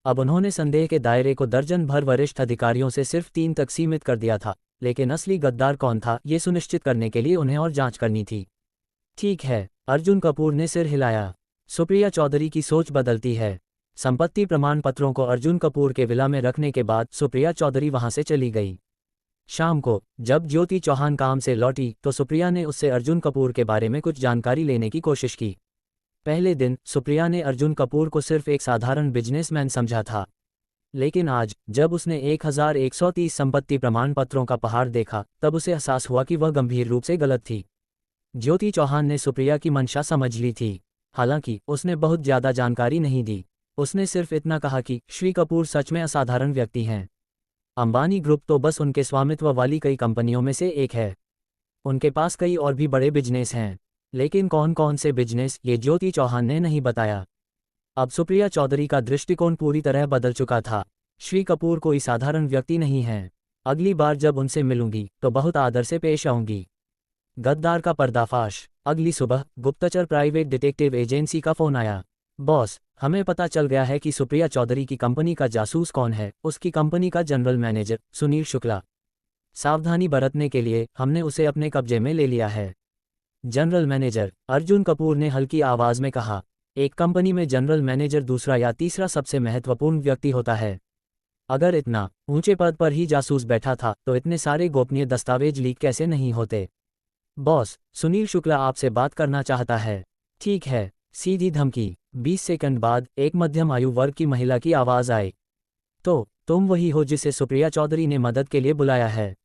अब उन्होंने संदेह के दायरे को दर्जन भर वरिष्ठ अधिकारियों से सिर्फ 3 तक सीमित कर दिया था, लेकिन असली गद्दार कौन था ये सुनिश्चित करने के लिए उन्हें और जांच करनी थी। ठीक है, अर्जुन कपूर ने सिर हिलाया। सुप्रिया चौधरी की सोच बदलती है। संपत्ति प्रमाण पत्रों को अर्जुन कपूर के विला में रखने के बाद सुप्रिया चौधरी वहां से चली गई। शाम को जब ज्योति चौहान काम से लौटी तो सुप्रिया ने उससे अर्जुन कपूर के बारे में कुछ जानकारी लेने की कोशिश की। पहले दिन सुप्रिया ने अर्जुन कपूर को सिर्फ एक साधारण बिजनेसमैन समझा था, लेकिन आज जब उसने 1130 संपत्ति प्रमाण पत्रों का पहाड़ देखा, तब उसे एहसास हुआ कि वह गंभीर रूप से गलत थी। ज्योति चौहान ने सुप्रिया की मंशा समझ ली थी। हालांकि उसने बहुत ज्यादा जानकारी नहीं दी। उसने सिर्फ इतना कहा कि श्री कपूर सच में असाधारण व्यक्ति हैं। अंबानी ग्रुप तो बस उनके स्वामित्व वाली कई कंपनियों में से एक है। उनके पास कई और भी बड़े बिजनेस हैं, लेकिन कौन कौन से बिजनेस, ये ज्योति चौहान ने नहीं बताया। अब सुप्रिया चौधरी का दृष्टिकोण पूरी तरह बदल चुका था। श्री कपूर कोई साधारण व्यक्ति नहीं है। अगली बार जब उनसे मिलूंगी तो बहुत आदर से पेश आऊंगी। गद्दार का पर्दाफाश। अगली सुबह गुप्तचर प्राइवेट डिटेक्टिव एजेंसी का फोन आया। बॉस, हमें पता चल गया है कि सुप्रिया चौधरी की कंपनी का जासूस कौन है, उसकी कंपनी का जनरल मैनेजर सुनील शुक्ला। सावधानी बरतने के लिए हमने उसे अपने कब्जे में ले लिया है। जनरल मैनेजर, अर्जुन कपूर ने हल्की आवाज में कहा। एक कंपनी में जनरल मैनेजर दूसरा या तीसरा सबसे महत्वपूर्ण व्यक्ति होता है। अगर इतना ऊंचे पद पर ही जासूस बैठा था तो इतने सारे गोपनीय दस्तावेज लीक कैसे नहीं होते। बॉस, सुनील शुक्ला आपसे बात करना चाहता है। ठीक है, सीधी धमकी। 20 सेकंड बाद एक मध्यम आयु वर्ग की महिला की आवाज आई। तो तुम वही हो जिसे सुप्रिया चौधरी ने मदद के लिए बुलाया है?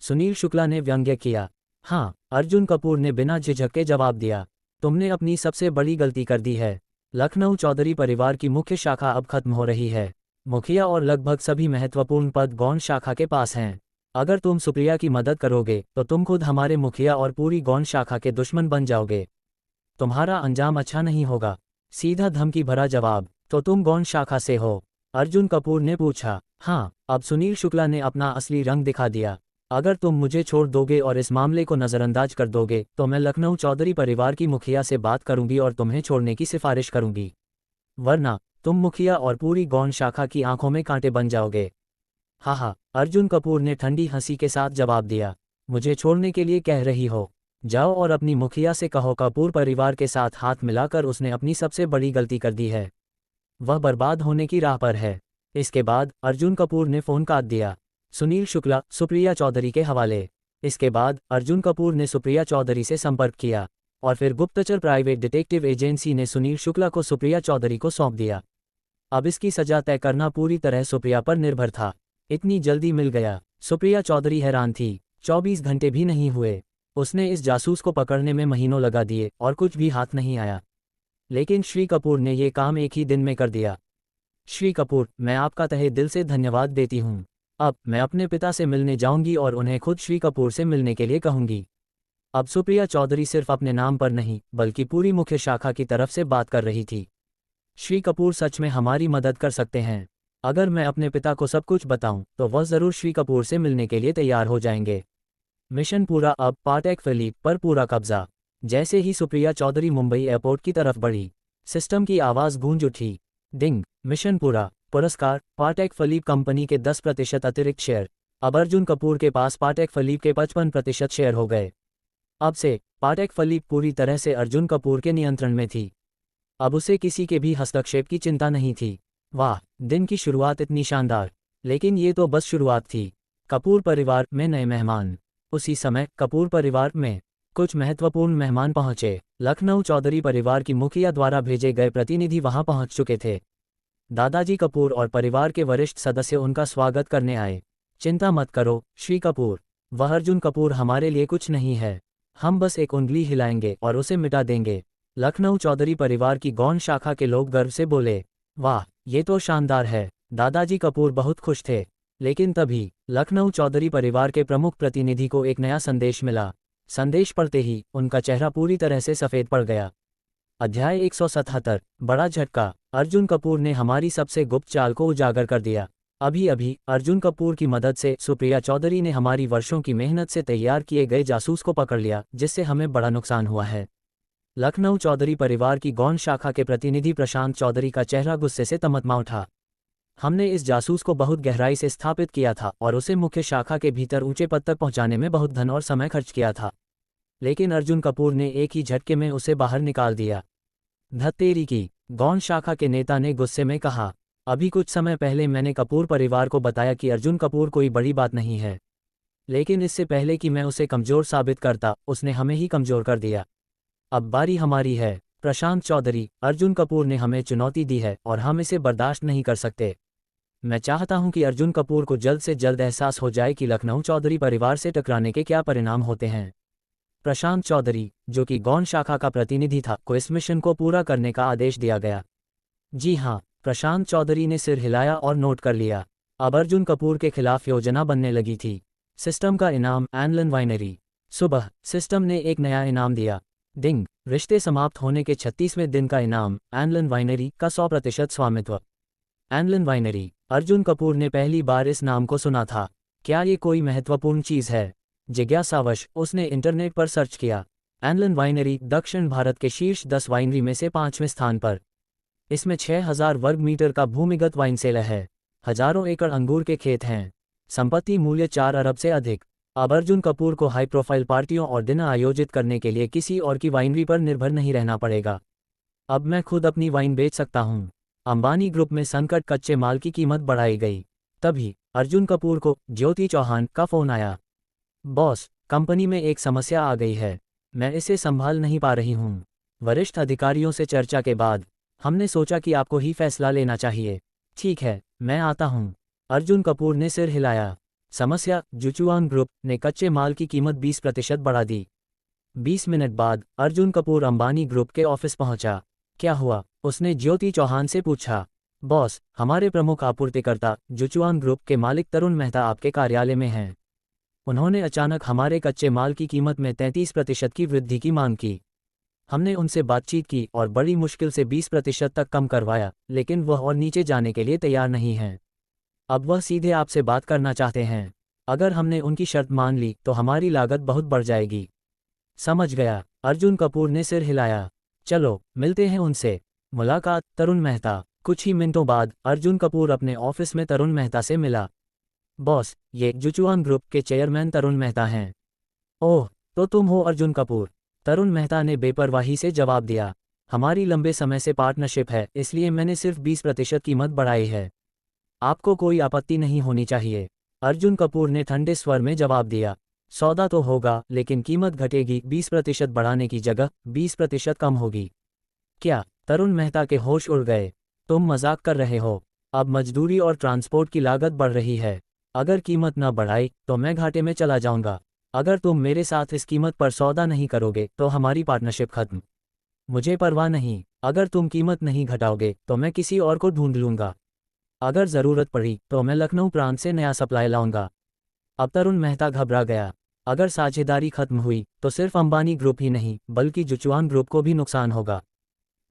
सुनील शुक्ला ने व्यंग्य किया। हाँ, अर्जुन कपूर ने बिना झिझक के जवाब दिया। तुमने अपनी सबसे बड़ी गलती कर दी है। लखनऊ चौधरी परिवार की मुख्य शाखा अब खत्म हो रही है। मुखिया और लगभग सभी महत्वपूर्ण पद गौण शाखा के पास हैं। अगर तुम सुप्रिया की मदद करोगे तो तुम खुद हमारे मुखिया और पूरी गौण शाखा के दुश्मन बन जाओगे। तुम्हारा अंजाम अच्छा नहीं होगा। सीधा धमकी भरा जवाब, तो तुम गौण शाखा से हो? अर्जुन कपूर ने पूछा। हाँ, अब सुनील शुक्ला ने अपना असली रंग दिखा दिया। अगर तुम मुझे छोड़ दोगे और इस मामले को नज़रअंदाज कर दोगे तो मैं लखनऊ चौधरी परिवार की मुखिया से बात करूंगी और तुम्हें छोड़ने की सिफारिश करूंगी। वरना तुम मुखिया और पूरी गौण शाखा की आंखों में कांटे बन जाओगे। हाँ, अर्जुन कपूर ने ठंडी हंसी के साथ जवाब दिया। मुझे छोड़ने के लिए कह रही हो? जाओ और अपनी मुखिया से कहो कपूर परिवार के साथ हाथ मिलाकर उसने अपनी सबसे बड़ी गलती कर दी है। वह बर्बाद होने की राह पर है। इसके बाद अर्जुन कपूर ने फ़ोन काट दिया। सुनील शुक्ला, सुप्रिया चौधरी के हवाले। इसके बाद अर्जुन कपूर ने सुप्रिया चौधरी से संपर्क किया और फिर गुप्तचर प्राइवेट डिटेक्टिव एजेंसी ने सुनील शुक्ला को सुप्रिया चौधरी को सौंप दिया। अब इसकी सजा तय करना पूरी तरह सुप्रिया पर निर्भर था। इतनी जल्दी मिल गया। सुप्रिया चौधरी हैरान थी। 24 घंटे भी नहीं हुए, उसने इस जासूस को पकड़ने में महीनों लगा दिए और कुछ भी हाथ नहीं आया। लेकिन श्री कपूर ने ये काम एक ही दिन में कर दिया। श्री कपूर, मैं आपका तहे दिल से धन्यवाद देती हूँ। अब मैं अपने पिता से मिलने जाऊंगी और उन्हें खुद श्री कपूर से मिलने के लिए कहूंगी। अब सुप्रिया चौधरी सिर्फ अपने नाम पर नहीं बल्कि पूरी मुख्य शाखा की तरफ से बात कर रही थी। श्री कपूर सच में हमारी मदद कर सकते हैं। अगर मैं अपने पिता को सब कुछ बताऊं तो वह ज़रूर श्री कपूर से मिलने के लिए तैयार हो जाएंगे। मिशन पूरा। अब पाटेक फिलिप पर पूरा कब्जा। जैसे ही सुप्रिया चौधरी मुंबई एयरपोर्ट की तरफ बढ़ी, सिस्टम की आवाज़ गूंज उठी। डिंग। मिशन पूरा। पुरस्कार, पाटेक फिलिप कंपनी के 10% अतिरिक्त शेयर। अब अर्जुन कपूर के पास पाटेक फिलिप के 55% शेयर हो गए। अब से पाटेक फिलिप पूरी तरह से अर्जुन कपूर के नियंत्रण में थी। अब उसे किसी के भी हस्तक्षेप की चिंता नहीं थी। वाह, दिन की शुरुआत इतनी शानदार। लेकिन ये तो बस शुरुआत थी। कपूर परिवार में नए मेहमान। उसी समय कपूर परिवार में कुछ महत्वपूर्ण मेहमान पहुंचे। लखनऊ चौधरी परिवार की मुखिया द्वारा भेजे गए प्रतिनिधि वहां पहुंच चुके थे। दादाजी कपूर और परिवार के वरिष्ठ सदस्य उनका स्वागत करने आए। चिंता मत करो श्री कपूर, वह अर्जुन कपूर हमारे लिए कुछ नहीं है। हम बस एक उंगली हिलाएंगे और उसे मिटा देंगे। लखनऊ चौधरी परिवार की गौण शाखा के लोग गर्व से बोले। वाह, ये तो शानदार है। दादाजी कपूर बहुत खुश थे। लेकिन तभी लखनऊ चौधरी परिवार के प्रमुख प्रतिनिधि को एक नया संदेश मिला। संदेश पढ़ते ही उनका चेहरा पूरी तरह से सफ़ेद पड़ गया। अध्याय 177। बड़ा झटका। अर्जुन कपूर ने हमारी सबसे गुप्त चाल को उजागर कर दिया। अभी अभी अर्जुन कपूर की मदद से सुप्रिया चौधरी ने हमारी वर्षों की मेहनत से तैयार किए गए जासूस को पकड़ लिया, जिससे हमें बड़ा नुकसान हुआ है। लखनऊ चौधरी परिवार की गौण शाखा के प्रतिनिधि प्रशांत चौधरी का चेहरा गुस्से से तमतमा उठा। हमने इस जासूस को बहुत गहराई से स्थापित किया था और उसे मुख्य शाखा के भीतर ऊंचे पद तक पहुंचाने में बहुत धन और समय खर्च किया था। लेकिन अर्जुन कपूर ने एक ही झटके में उसे बाहर निकाल दिया। धत्तेरी की, गौण शाखा के नेता ने गुस्से में कहा। अभी कुछ समय पहले मैंने कपूर परिवार को बताया कि अर्जुन कपूर कोई बड़ी बात नहीं है, लेकिन इससे पहले कि मैं उसे कमज़ोर साबित करता, उसने हमें ही कमज़ोर कर दिया। अब बारी हमारी है। प्रशांत चौधरी, अर्जुन कपूर ने हमें चुनौती दी है और हम इसे बर्दाश्त नहीं कर सकते। मैं चाहता हूं कि अर्जुन कपूर को जल्द से जल्द एहसास हो जाए कि लखनऊ चौधरी परिवार से टकराने के क्या परिणाम होते हैं। प्रशांत चौधरी, जो कि गौण शाखा का प्रतिनिधि था, को इस मिशन को पूरा करने का आदेश दिया गया। जी हाँ, प्रशांत चौधरी ने सिर हिलाया और नोट कर लिया। अब अर्जुन कपूर के खिलाफ योजना बनने लगी थी। सिस्टम का इनाम, एनलन वाइनरी। सुबह सिस्टम ने एक नया इनाम दिया। डिंग। रिश्ते समाप्त होने के 36वें दिन का इनाम, एनलन वाइनरी का 100% स्वामित्व। Annalen winery. अर्जुन कपूर ने पहली बार इस नाम को सुना था। क्या ये कोई महत्वपूर्ण चीज़ है? जिज्ञासावश उसने इंटरनेट पर सर्च किया। एनलन वाइनरी दक्षिण भारत के शीर्ष 10 वाइनरी में से 5वें स्थान पर। इसमें 6000 वर्ग मीटर का भूमिगत वाइन सेलर है। हजारों एकड़ अंगूर के खेत हैं। संपत्ति मूल्य 4 अरब से अधिक। अब अर्जुन कपूर को हाई प्रोफाइल पार्टियों और डिनर आयोजित करने के लिए किसी और की वाइनरी पर निर्भर नहीं रहना पड़ेगा। अब मैं खुद अपनी वाइन बेच सकता हूँ। अंबानी ग्रुप में संकट, कच्चे माल की कीमत बढ़ाई गई। तभी अर्जुन कपूर को ज्योति चौहान का फ़ोन आया। बॉस, कंपनी में एक समस्या आ गई है, मैं इसे संभाल नहीं पा रही हूँ। वरिष्ठ अधिकारियों से चर्चा के बाद हमने सोचा कि आपको ही फैसला लेना चाहिए। ठीक है, मैं आता हूँ। अर्जुन कपूर ने सिर हिलाया। समस्या, जुचुआन ग्रुप ने कच्चे माल की कीमत 20% बढ़ा दी। 20 मिनट बाद अर्जुन कपूर अंबानी ग्रुप के ऑफिस पहुंचा। क्या हुआ? उसने ज्योति चौहान से पूछा। बॉस, हमारे प्रमुख आपूर्तिकर्ता जुचुआन ग्रुप के मालिक तरुण मेहता आपके कार्यालय में हैं। उन्होंने अचानक हमारे कच्चे माल की कीमत में 33% की वृद्धि की मांग की। हमने उनसे बातचीत की और बड़ी मुश्किल से 20% तक कम करवाया, लेकिन वह और नीचे जाने के लिए तैयार नहीं हैं। अब वह सीधे आपसे बात करना चाहते हैं। अगर हमने उनकी शर्त मान ली तो हमारी लागत बहुत बढ़ जाएगी। समझ गया, अर्जुन कपूर ने सिर हिलाया। चलो मिलते हैं उनसे। मुलाकात तरुण मेहता। कुछ ही मिनटों बाद अर्जुन कपूर अपने ऑफिस में तरुण मेहता से मिला। बॉस, ये जुचुआन ग्रुप के चेयरमैन तरुण मेहता हैं। ओह, तो तुम हो अर्जुन कपूर। तरुण मेहता ने बेपरवाही से जवाब दिया। हमारी लंबे समय से पार्टनरशिप है, इसलिए मैंने सिर्फ 20% कीमत बढ़ाई है। आपको कोई आपत्ति नहीं होनी चाहिए। अर्जुन कपूर ने ठंडे स्वर में जवाब दिया। सौदा तो होगा, लेकिन कीमत घटेगी। 20% बढ़ाने की जगह 20% कम होगी। क्या? तरुण मेहता के होश उड़ गए। तुम मजाक कर रहे हो? अब मजदूरी और ट्रांसपोर्ट की लागत बढ़ रही है। अगर कीमत न बढ़ाई तो मैं घाटे में चला जाऊंगा। अगर तुम मेरे साथ इस कीमत पर सौदा नहीं करोगे तो हमारी पार्टनरशिप खत्म। मुझे परवाह नहीं। अगर तुम कीमत नहीं घटाओगे तो मैं किसी और को ढूंढ लूंगा। अगर ज़रूरत पड़ी तो मैं लखनऊ प्रांत से नया सप्लाई लाऊंगा। अब तरुण मेहता घबरा गया। अगर साझेदारी खत्म हुई तो सिर्फ अंबानी ग्रुप ही नहीं बल्कि जुचुआन ग्रुप को भी नुकसान होगा।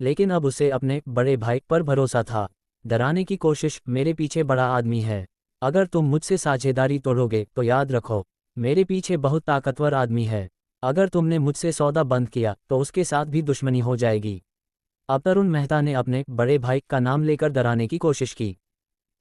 लेकिन अब उसे अपने बड़े भाई पर भरोसा था। डराने की कोशिश, मेरे पीछे बड़ा आदमी है। अगर तुम मुझसे साझेदारी तोड़ोगे तो याद रखो, मेरे पीछे बहुत ताकतवर आदमी है। अगर तुमने मुझसे सौदा बंद किया तो उसके साथ भी दुश्मनी हो जाएगी। अब तरुण मेहता ने अपने बड़े भाई का नाम लेकर डराने की कोशिश की,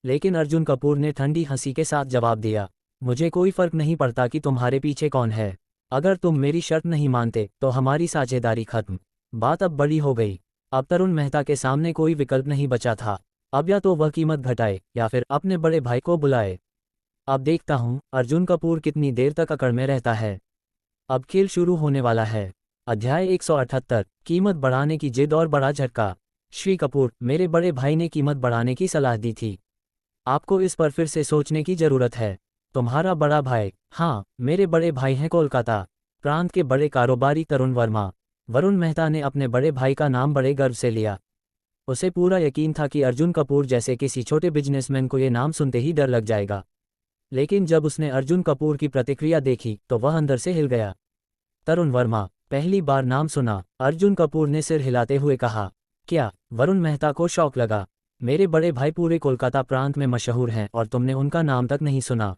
लेकिन अर्जुन कपूर ने ठंडी हंसी के साथ जवाब दिया, मुझे कोई फर्क नहीं पड़ता कि तुम्हारे पीछे कौन है। अगर तुम मेरी शर्त नहीं मानते तो हमारी साझेदारी खत्म। बात अब बड़ी हो गई। अब तरुण मेहता के सामने कोई विकल्प नहीं बचा था। अब या तो वह कीमत घटाए या फिर अपने बड़े भाई को बुलाए। अब देखता हूँ अर्जुन कपूर कितनी देर तक अकड़ में रहता है। अब खेल शुरू होने वाला है। अध्याय 178, कीमत बढ़ाने की जिद और बड़ा झटका। श्री कपूर, मेरे बड़े भाई ने कीमत बढ़ाने की सलाह दी थी। आपको इस पर फिर से सोचने की जरूरत है। तुम्हारा बड़ा भाई? हाँ, मेरे बड़े भाई हैं कोलकाता प्रांत के बड़े कारोबारी तरुण वर्मा। वरुण मेहता ने अपने बड़े भाई का नाम बड़े गर्व से लिया। उसे पूरा यकीन था कि अर्जुन कपूर जैसे किसी छोटे बिजनेसमैन को ये नाम सुनते ही डर लग जाएगा। लेकिन जब उसने अर्जुन कपूर की प्रतिक्रिया देखी तो वह अंदर से हिल गया। तरुण वर्मा, पहली बार नाम सुना? अर्जुन कपूर ने सिर हिलाते हुए कहा। क्या? वरुण मेहता को शौक लगा। मेरे बड़े भाई पूरे कोलकाता प्रांत में मशहूर हैं और तुमने उनका नाम तक नहीं सुना?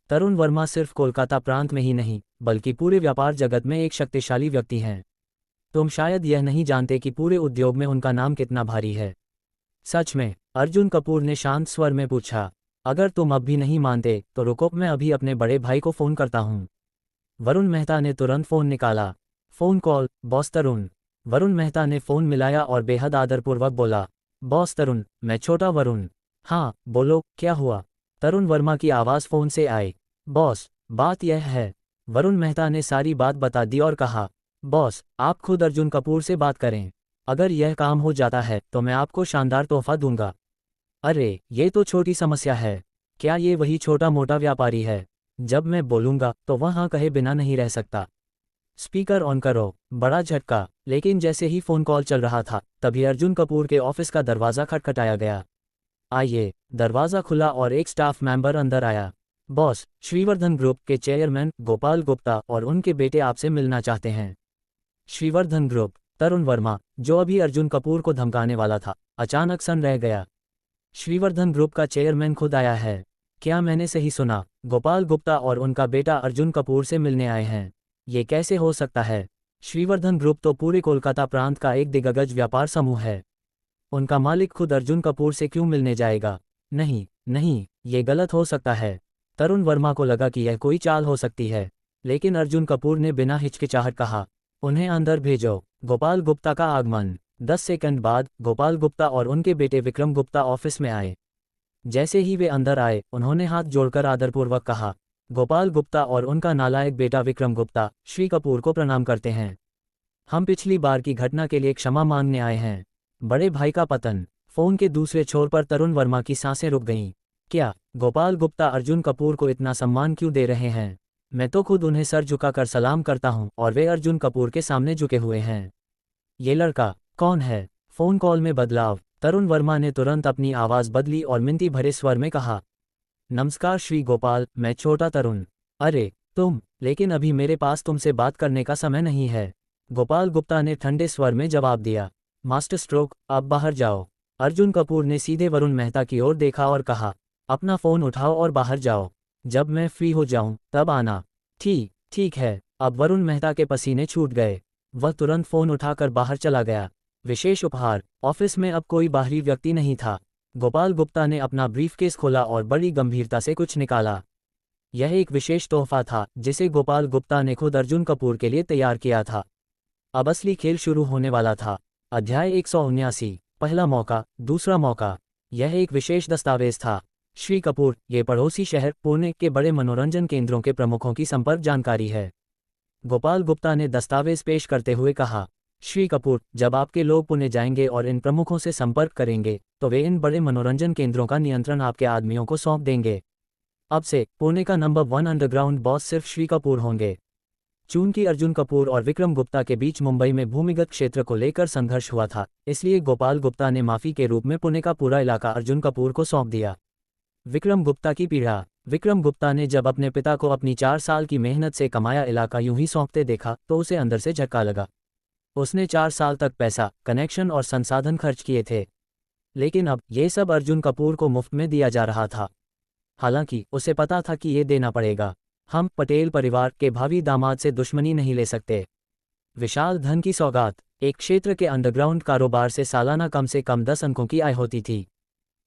तरुण वर्मा सिर्फ कोलकाता प्रांत में ही नहीं बल्कि पूरे व्यापार जगत में एक शक्तिशाली व्यक्ति हैं। तुम शायद यह नहीं जानते कि पूरे उद्योग में उनका नाम कितना भारी है। सच में? अर्जुन कपूर ने शांत स्वर में पूछा। अगर तुम अब भी नहीं मानते तो रुको, मैं अभी अपने बड़े भाई को फ़ोन करता हूँ। वरुण मेहता ने तुरंत फ़ोन निकाला। फ़ोन कॉल, बॉस तरुण। वरुण मेहता ने फ़ोन मिलाया और बेहद आदरपूर्वक बोला, बॉस तरुण, मैं छोटा वरुण। हाँ बोलो, क्या हुआ? तरुण वर्मा की आवाज़ फ़ोन से आई। बॉस, बात यह है। वरुण मेहता ने सारी बात बता दी और कहा, बॉस, आप खुद अर्जुन कपूर से बात करें। अगर यह काम हो जाता है तो मैं आपको शानदार तोहफा दूंगा। अरे, ये तो छोटी समस्या है। क्या ये वही छोटा मोटा व्यापारी है? जब मैं बोलूँगा तो वह हाँ कहे बिना नहीं रह सकता। स्पीकर ऑन करो। बड़ा झटका। लेकिन जैसे ही फ़ोन कॉल चल रहा था तभी अर्जुन कपूर के ऑफिस का दरवाज़ा खटखटाया गया। आइए। दरवाज़ा खुला और एक स्टाफ मेंबर अंदर आया। बॉस, श्रीवर्धन ग्रुप के चेयरमैन गोपाल गुप्ता और उनके बेटे आपसे मिलना चाहते हैं। श्रीवर्धन ग्रुप? तरुण वर्मा, जो अभी अर्जुन कपूर को धमकाने वाला था, अचानक सन रह गया। श्रीवर्धन ग्रुप का चेयरमैन खुद आया है? क्या मैंने सही सुना? गोपाल गुप्ता और उनका बेटा अर्जुन कपूर से मिलने आए हैं? ये कैसे हो सकता है? श्रीवर्धन ग्रुप तो पूरे कोलकाता प्रांत का एक दिग्गज व्यापार समूह है। उनका मालिक खुद अर्जुन कपूर से क्यों मिलने जाएगा? नहीं नहीं, ये गलत हो सकता है। तरुण वर्मा को लगा कि यह कोई चाल हो सकती है, लेकिन अर्जुन कपूर ने बिना हिचकिचाहट कहा, उन्हें अंदर भेजो। गोपाल गुप्ता का आगमन। 10 सेकंड बाद गोपाल गुप्ता और उनके बेटे विक्रम गुप्ता ऑफिस में आए। जैसे ही वे अंदर आए उन्होंने हाथ जोड़कर आदरपूर्वक कहा, गोपाल गुप्ता और उनका नालायक बेटा विक्रम गुप्ता श्री कपूर को प्रणाम करते हैं। हम पिछली बार की घटना के लिए क्षमा मांगने आए हैं। बड़े भाई का पतन। फ़ोन के दूसरे छोर पर तरुण वर्मा की सांसें रुक गईं। क्या? गोपाल गुप्ता अर्जुन कपूर को इतना सम्मान क्यों दे रहे हैं? मैं तो खुद उन्हें सर झुकाकर सलाम करता हूं और वे अर्जुन कपूर के सामने झुके हुए हैं। ये लड़का कौन है? फ़ोन कॉल में बदलाव। तरुण वर्मा ने तुरंत अपनी आवाज़ बदली और मिनती भरे स्वर में कहा, नमस्कार श्री गोपाल, मैं छोटा तरुण। अरे तुम, लेकिन अभी मेरे पास तुमसे बात करने का समय नहीं है, गोपाल गुप्ता ने ठंडे स्वर में जवाब दिया। मास्टर स्ट्रोक, आप बाहर जाओ। अर्जुन कपूर ने सीधे वरुण मेहता की ओर देखा और कहा, अपना फ़ोन उठाओ और बाहर जाओ। जब मैं फ्री हो जाऊं तब आना। ठीक है। अब वरुण मेहता के पसीने छूट गए। वह तुरंत फ़ोन उठाकर बाहर चला गया। विशेष उपहार। ऑफिस में अब कोई बाहरी व्यक्ति नहीं था। गोपाल गुप्ता ने अपना ब्रीफकेस खोला और बड़ी गंभीरता से कुछ निकाला। यह एक विशेष तोहफा था जिसे गोपाल गुप्ता ने खुद अर्जुन कपूर के लिए तैयार किया था। अब असली खेल शुरू होने वाला था। अध्याय 179, पहला मौका, दूसरा मौका। यह एक विशेष दस्तावेज था। श्री कपूर, ये पड़ोसी शहर पुणे के बड़े मनोरंजन केंद्रों के प्रमुखों की संपर्क जानकारी है, गोपाल गुप्ता ने दस्तावेज पेश करते हुए कहा। श्री कपूर, जब आपके लोग पुणे जाएंगे और इन प्रमुखों से संपर्क करेंगे तो वे इन बड़े मनोरंजन केंद्रों का नियंत्रण आपके आदमियों को सौंप देंगे। अब से पुणे का नंबर 1 अंडरग्राउंड बॉस सिर्फ श्री कपूर होंगे। चूंकि अर्जुन कपूर और विक्रम गुप्ता के बीच मुंबई में भूमिगत क्षेत्र को लेकर संघर्ष हुआ था, इसलिए गोपाल गुप्ता ने माफी के रूप में पुणे का पूरा इलाका अर्जुन कपूर को सौंप दिया। विक्रम गुप्ता की पीड़ा। विक्रम गुप्ता ने जब अपने पिता को अपनी 4 साल की मेहनत से कमाया इलाका यूं ही सौंपते देखा तो उसे अंदर से झटका लगा। उसने 4 साल तक पैसा, कनेक्शन और संसाधन खर्च किए थे, लेकिन अब ये सब अर्जुन कपूर को मुफ्त में दिया जा रहा था। हालांकि उसे पता था कि ये देना पड़ेगा। हम पटेल परिवार के भावी दामाद से दुश्मनी नहीं ले सकते। विशाल धन की सौगात। एक क्षेत्र के अंडरग्राउंड कारोबार से सालाना कम से कम 10 अंकों की आय होती थी।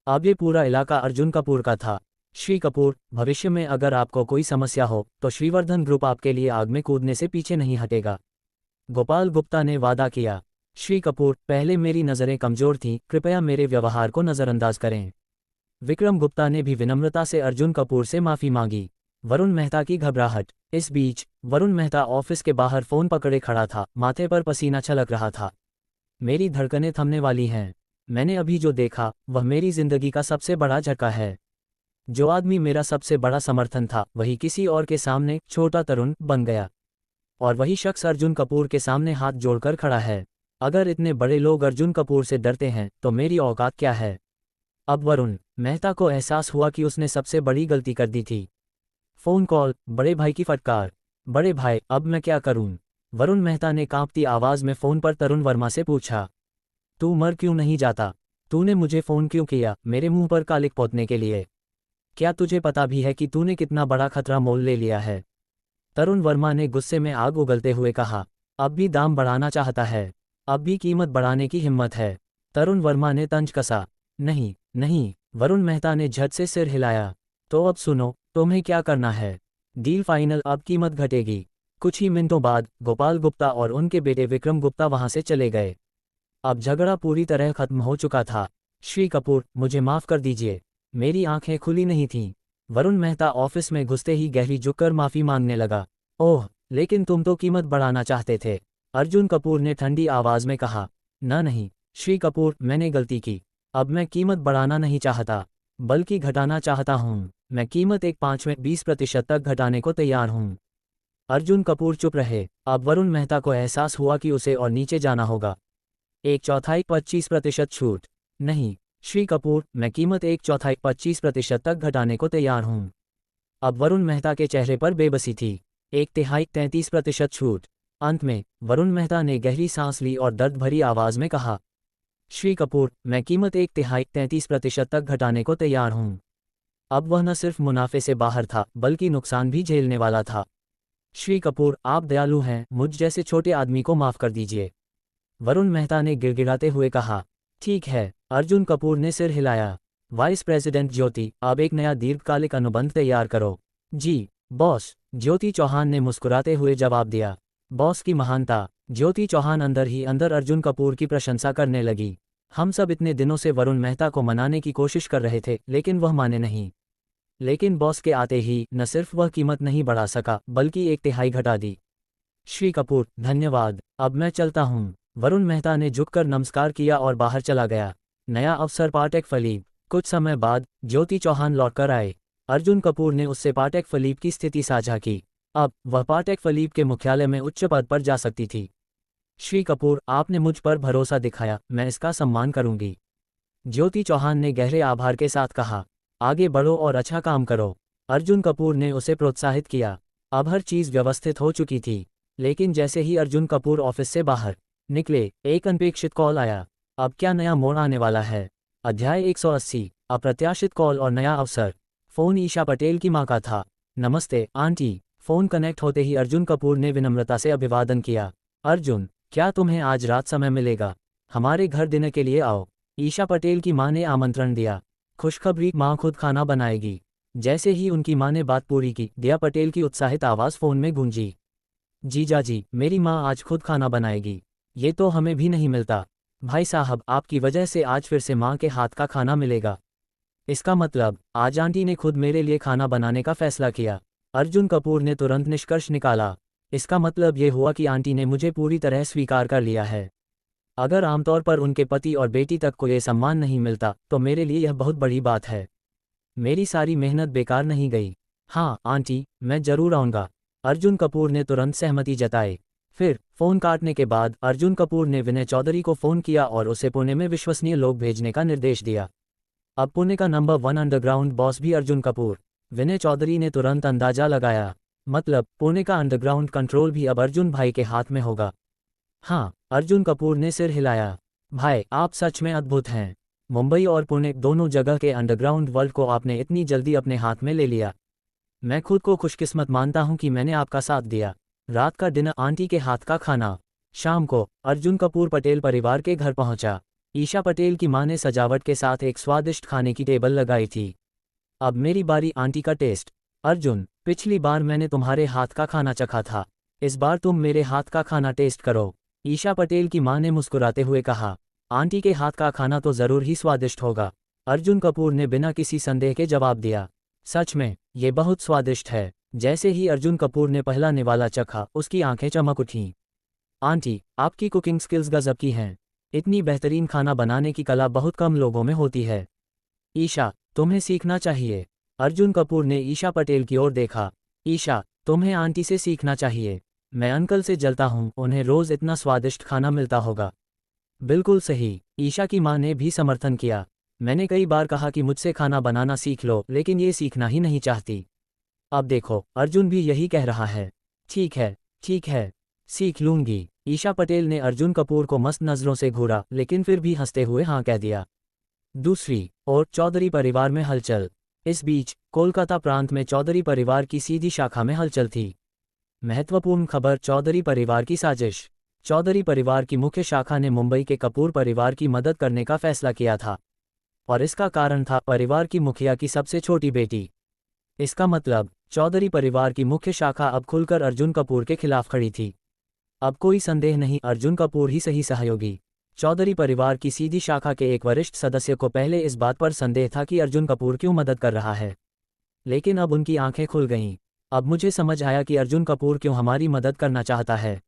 अब ये पूरा इलाका अर्जुन कपूर का था। श्री कपूर, भविष्य में अगर आपको कोई समस्या हो तो श्रीवर्धन ग्रुप आपके लिए आग में कूदने से पीछे नहीं हटेगा, गोपाल गुप्ता ने वादा किया। श्री कपूर, पहले मेरी नज़रें कमज़ोर थीं, कृपया मेरे व्यवहार को नज़रअंदाज करें। विक्रम गुप्ता ने भी विनम्रता से अर्जुन कपूर से माफ़ी मांगी। वरुण मेहता की घबराहट। इस बीच वरुण मेहता ऑफिस के बाहर फ़ोन पकड़े खड़ा था, माथे पर पसीना छलक रहा था। मेरी धड़कनें थमने वाली हैं। मैंने अभी जो देखा वह मेरी जिंदगी का सबसे बड़ा झटका है। जो आदमी मेरा सबसे बड़ा समर्थन था वही किसी और के सामने छोटा तरुण बन गया, और वही शख्स अर्जुन कपूर के सामने हाथ जोड़कर खड़ा है। अगर इतने बड़े लोग अर्जुन कपूर से डरते हैं तो मेरी औकात क्या है। अब वरुण मेहता को एहसास हुआ कि उसने सबसे बड़ी गलती कर दी थी। फ़ोन कॉल, बड़े भाई की फटकार। बड़े भाई, अब मैं क्या करूं? वरुण मेहता ने कांपती आवाज़ में फ़ोन पर तरुण वर्मा से पूछा। तू मर क्यों नहीं जाता? तूने मुझे फ़ोन क्यों किया, मेरे मुंह पर कालिक पोतने के लिए? क्या तुझे पता भी है कि तूने कितना बड़ा खतरा मोल ले लिया है? तरुण वर्मा ने गुस्से में आग उगलते हुए कहा। अब भी दाम बढ़ाना चाहता है? अब भी कीमत बढ़ाने की हिम्मत है? तरुण वर्मा ने तंज कसा। नहीं नहीं, वरुण मेहता ने झट से सिर हिलाया। तो अब सुनो, तुम्हें क्या करना है? डील फाइनल, अब कीमत घटेगी। कुछ ही मिनटों बाद गोपाल गुप्ता और उनके बेटे विक्रम गुप्ता वहां से चले गए। अब झगड़ा पूरी तरह खत्म हो चुका था। श्री कपूर, मुझे माफ़ कर दीजिए, मेरी आंखें खुली नहीं थीं। वरुण मेहता ऑफिस में घुसते ही गहरी झुककर माफ़ी मांगने लगा। ओह, लेकिन तुम तो कीमत बढ़ाना चाहते थे, अर्जुन कपूर ने ठंडी आवाज़ में कहा। नहीं श्री कपूर, मैंने गलती की। अब मैं कीमत बढ़ाना नहीं चाहता, बल्कि घटाना चाहता हूँ। मैं कीमत एक 5-20% तक घटाने को तैयार हूँ। अर्जुन कपूर चुप रहे। अब वरुण मेहता को एहसास हुआ कि उसे और नीचे जाना होगा। 1/4 25% छूट। नहीं श्री कपूर, मैं कीमत 1/4 25% तक घटाने को तैयार हूँ। अब वरुण मेहता के चेहरे पर बेबसी थी। 1/3 33% छूट। अंत में वरुण मेहता ने गहरी सांस ली और दर्द भरी आवाज़ में कहा, श्री कपूर, मैं कीमत 1/3 33% तक घटाने को तैयार हूँ। अब वह न सिर्फ मुनाफे से बाहर था बल्कि नुकसान भी झेलने वाला था। श्री कपूर, आप दयालु हैं, मुझ जैसे छोटे आदमी को माफ़ कर दीजिए, वरुण मेहता ने गिड़गिड़ाते हुए कहा। ठीक है, अर्जुन कपूर ने सिर हिलाया। वाइस प्रेसिडेंट ज्योति, अब एक नया दीर्घकालिक अनुबंध तैयार करो। जी बॉस, ज्योति चौहान ने मुस्कुराते हुए जवाब दिया। बॉस की महानता। ज्योति चौहान अंदर ही अंदर अर्जुन कपूर की प्रशंसा करने लगी। हम सब इतने दिनों से वरुण मेहता को मनाने की कोशिश कर रहे थे, लेकिन वह माने नहीं। लेकिन बॉस के आते ही न सिर्फ वह कीमत नहीं बढ़ा सका बल्कि 1/3 घटा दी। श्री कपूर, धन्यवाद, अब मैं चलता हूँ। वरुण मेहता ने झुककर नमस्कार किया और बाहर चला गया। नया अफसर पाटेक फलीप। कुछ समय बाद ज्योति चौहान लौटकर आए। अर्जुन कपूर ने उससे पाटेक फलीप की स्थिति साझा की। अब वह पाटेक फलीप के मुख्यालय में उच्च पद पर जा सकती थी। श्री कपूर, आपने मुझ पर भरोसा दिखाया, मैं इसका सम्मान करूंगी। ज्योति चौहान ने गहरे आभार के साथ कहा, आगे बढ़ो और अच्छा काम करो। अर्जुन कपूर ने उसे प्रोत्साहित किया। अब हर चीज़ व्यवस्थित हो चुकी थी, लेकिन जैसे ही अर्जुन कपूर ऑफिस से बाहर निकले, एक अनपेक्षित कॉल आया। अब क्या नया मोड़ आने वाला है? अध्याय 180, अप्रत्याशित कॉल और नया अवसर। फ़ोन ईशा पटेल की मां का था। नमस्ते आंटी। फ़ोन कनेक्ट होते ही अर्जुन कपूर ने विनम्रता से अभिवादन किया। अर्जुन, क्या तुम्हें आज रात समय मिलेगा? हमारे घर डिनर के लिए आओ। ईशा पटेल की मां ने आमंत्रण दिया। खुशखबरी, मां खुद खाना बनाएगी। जैसे ही उनकी मां ने बात पूरी की, दिया पटेल की उत्साहित आवाज़ फ़ोन में गूंजी। जीजा जी, मेरी मां आज खुद खाना बनाएगी। ये तो हमें भी नहीं मिलता। भाई साहब, आपकी वजह से आज फिर से मां के हाथ का खाना मिलेगा। इसका मतलब आज आंटी ने खुद मेरे लिए खाना बनाने का फैसला किया। अर्जुन कपूर ने तुरंत निष्कर्ष निकाला। इसका मतलब ये हुआ कि आंटी ने मुझे पूरी तरह स्वीकार कर लिया है। अगर आमतौर पर उनके पति और बेटी तक को ये सम्मान नहीं मिलता, तो मेरे लिए यह बहुत बड़ी बात है। मेरी सारी मेहनत बेकार नहीं गई। हाँ आंटी, मैं जरूर आऊँगा। अर्जुन कपूर ने तुरंत सहमति जताई। फिर फ़ोन काटने के बाद अर्जुन कपूर ने विनय चौधरी को फ़ोन किया और उसे पुणे में विश्वसनीय लोग भेजने का निर्देश दिया। अब पुणे का नंबर 1 अंडरग्राउंड बॉस भी अर्जुन कपूर। विनय चौधरी ने तुरंत अंदाजा लगाया, मतलब पुणे का अंडरग्राउंड कंट्रोल भी अब अर्जुन भाई के हाथ में होगा। हाँ, अर्जुन कपूर ने सिर हिलाया। भाई, आप सच में अद्भुत हैं। मुंबई और पुणे दोनों जगह के अंडरग्राउंड वर्ल्ड को आपने इतनी जल्दी अपने हाथ में ले लिया। मैं खुद को खुशकिस्मत मानता हूं कि मैंने आपका साथ दिया। रात का डिनर, आंटी के हाथ का खाना। शाम को अर्जुन कपूर पटेल परिवार के घर पहुंचा। ईशा पटेल की मां ने सजावट के साथ एक स्वादिष्ट खाने की टेबल लगाई थी। अब मेरी बारी आंटी का टेस्ट। अर्जुन, पिछली बार मैंने तुम्हारे हाथ का खाना चखा था, इस बार तुम मेरे हाथ का खाना टेस्ट करो। ईशा पटेल की मां ने मुस्कुराते हुए कहा, आंटी के हाथ का खाना तो ज़रूर ही स्वादिष्ट होगा। अर्जुन कपूर ने बिना किसी संदेह के जवाब दिया, सच में, ये बहुत स्वादिष्ट है। जैसे ही अर्जुन कपूर ने पहला निवाला चखा, उसकी आंखें चमक उठीं। आंटी, आपकी कुकिंग स्किल्स गजब की हैं। इतनी बेहतरीन खाना बनाने की कला बहुत कम लोगों में होती है। ईशा, तुम्हें सीखना चाहिए। अर्जुन कपूर ने ईशा पटेल की ओर देखा। ईशा, तुम्हें आंटी से सीखना चाहिए। मैं अंकल से जलता हूँ, उन्हें रोज़ इतना स्वादिष्ट खाना मिलता होगा। बिल्कुल सही, ईशा की मां ने भी समर्थन किया। मैंने कई बार कहा कि मुझसे खाना बनाना सीख लो, लेकिन ये सीखना ही नहीं चाहती। अब देखो, अर्जुन भी यही कह रहा है। ठीक है, सीख लूंगी। ईशा पटेल ने अर्जुन कपूर को मस्त नज़रों से घूरा, लेकिन फिर भी हंसते हुए हाँ कह दिया। दूसरी ओर चौधरी परिवार में हलचल। इस बीच कोलकाता प्रांत में चौधरी परिवार की सीधी शाखा में हलचल थी। महत्वपूर्ण खबर, चौधरी परिवार की साजिश। चौधरी परिवार की मुख्य शाखा ने मुंबई के कपूर परिवार की मदद करने का फैसला किया था, और इसका कारण था परिवार की मुखिया की सबसे छोटी बेटी। इसका मतलब चौधरी परिवार की मुख्य शाखा अब खुलकर अर्जुन कपूर के खिलाफ खड़ी थी। अब कोई संदेह नहीं, अर्जुन कपूर ही सही सहयोगी। चौधरी परिवार की सीधी शाखा के एक वरिष्ठ सदस्य को पहले इस बात पर संदेह था कि अर्जुन कपूर क्यों मदद कर रहा है, लेकिन अब उनकी आंखें खुल गईं। अब मुझे समझ आया कि अर्जुन कपूर क्यों हमारी मदद करना चाहता है।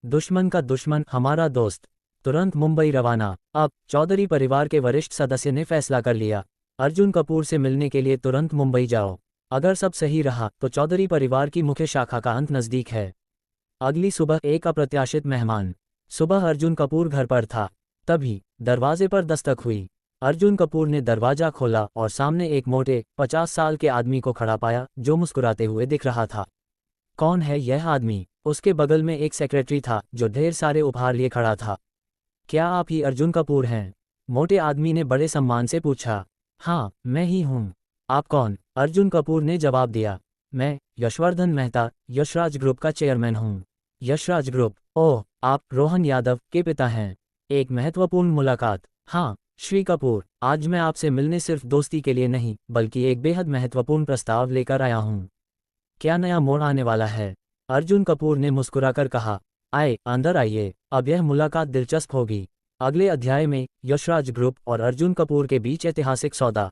दुश्मन का दुश्मन हमारा दोस्त। तुरंत मुंबई रवाना। अब चौधरी परिवार के वरिष्ठ सदस्य ने फैसला कर लिया, अर्जुन कपूर से मिलने के लिए तुरंत मुंबई जाओ। अगर सब सही रहा तो चौधरी परिवार की मुख्य शाखा का अंत नज़दीक है। अगली सुबह एक अप्रत्याशित मेहमान। सुबह अर्जुन कपूर घर पर था, तभी दरवाजे पर दस्तक हुई। अर्जुन कपूर ने दरवाजा खोला और सामने एक मोटे 50 साल के आदमी को खड़ा पाया, जो मुस्कुराते हुए दिख रहा था। कौन है यह आदमी? उसके बगल में एक सेक्रेटरी था, जो ढेर सारे उपहार लिए खड़ा था। क्या आप ही अर्जुन कपूर हैं? मोटे आदमी ने बड़े सम्मान से पूछा। हाँ, मैं ही हूँ। आप कौन? अर्जुन कपूर ने जवाब दिया, मैं यशवर्धन मेहता, यशराज ग्रुप का चेयरमैन हूँ। यशराज ग्रुप? ओह, आप रोहन यादव के पिता हैं। एक महत्वपूर्ण मुलाकात। हाँ श्री कपूर, आज मैं आपसे मिलने सिर्फ दोस्ती के लिए नहीं, बल्कि एक बेहद महत्वपूर्ण प्रस्ताव लेकर आया हूँ। क्या नया मोड़ आने वाला है? अर्जुन कपूर ने मुस्कुराकर कहा, आए, अंदर आइए, अब यह मुलाकात दिलचस्प होगी। अगले अध्याय में यशराज ग्रुप और अर्जुन कपूर के बीच ऐतिहासिक सौदा।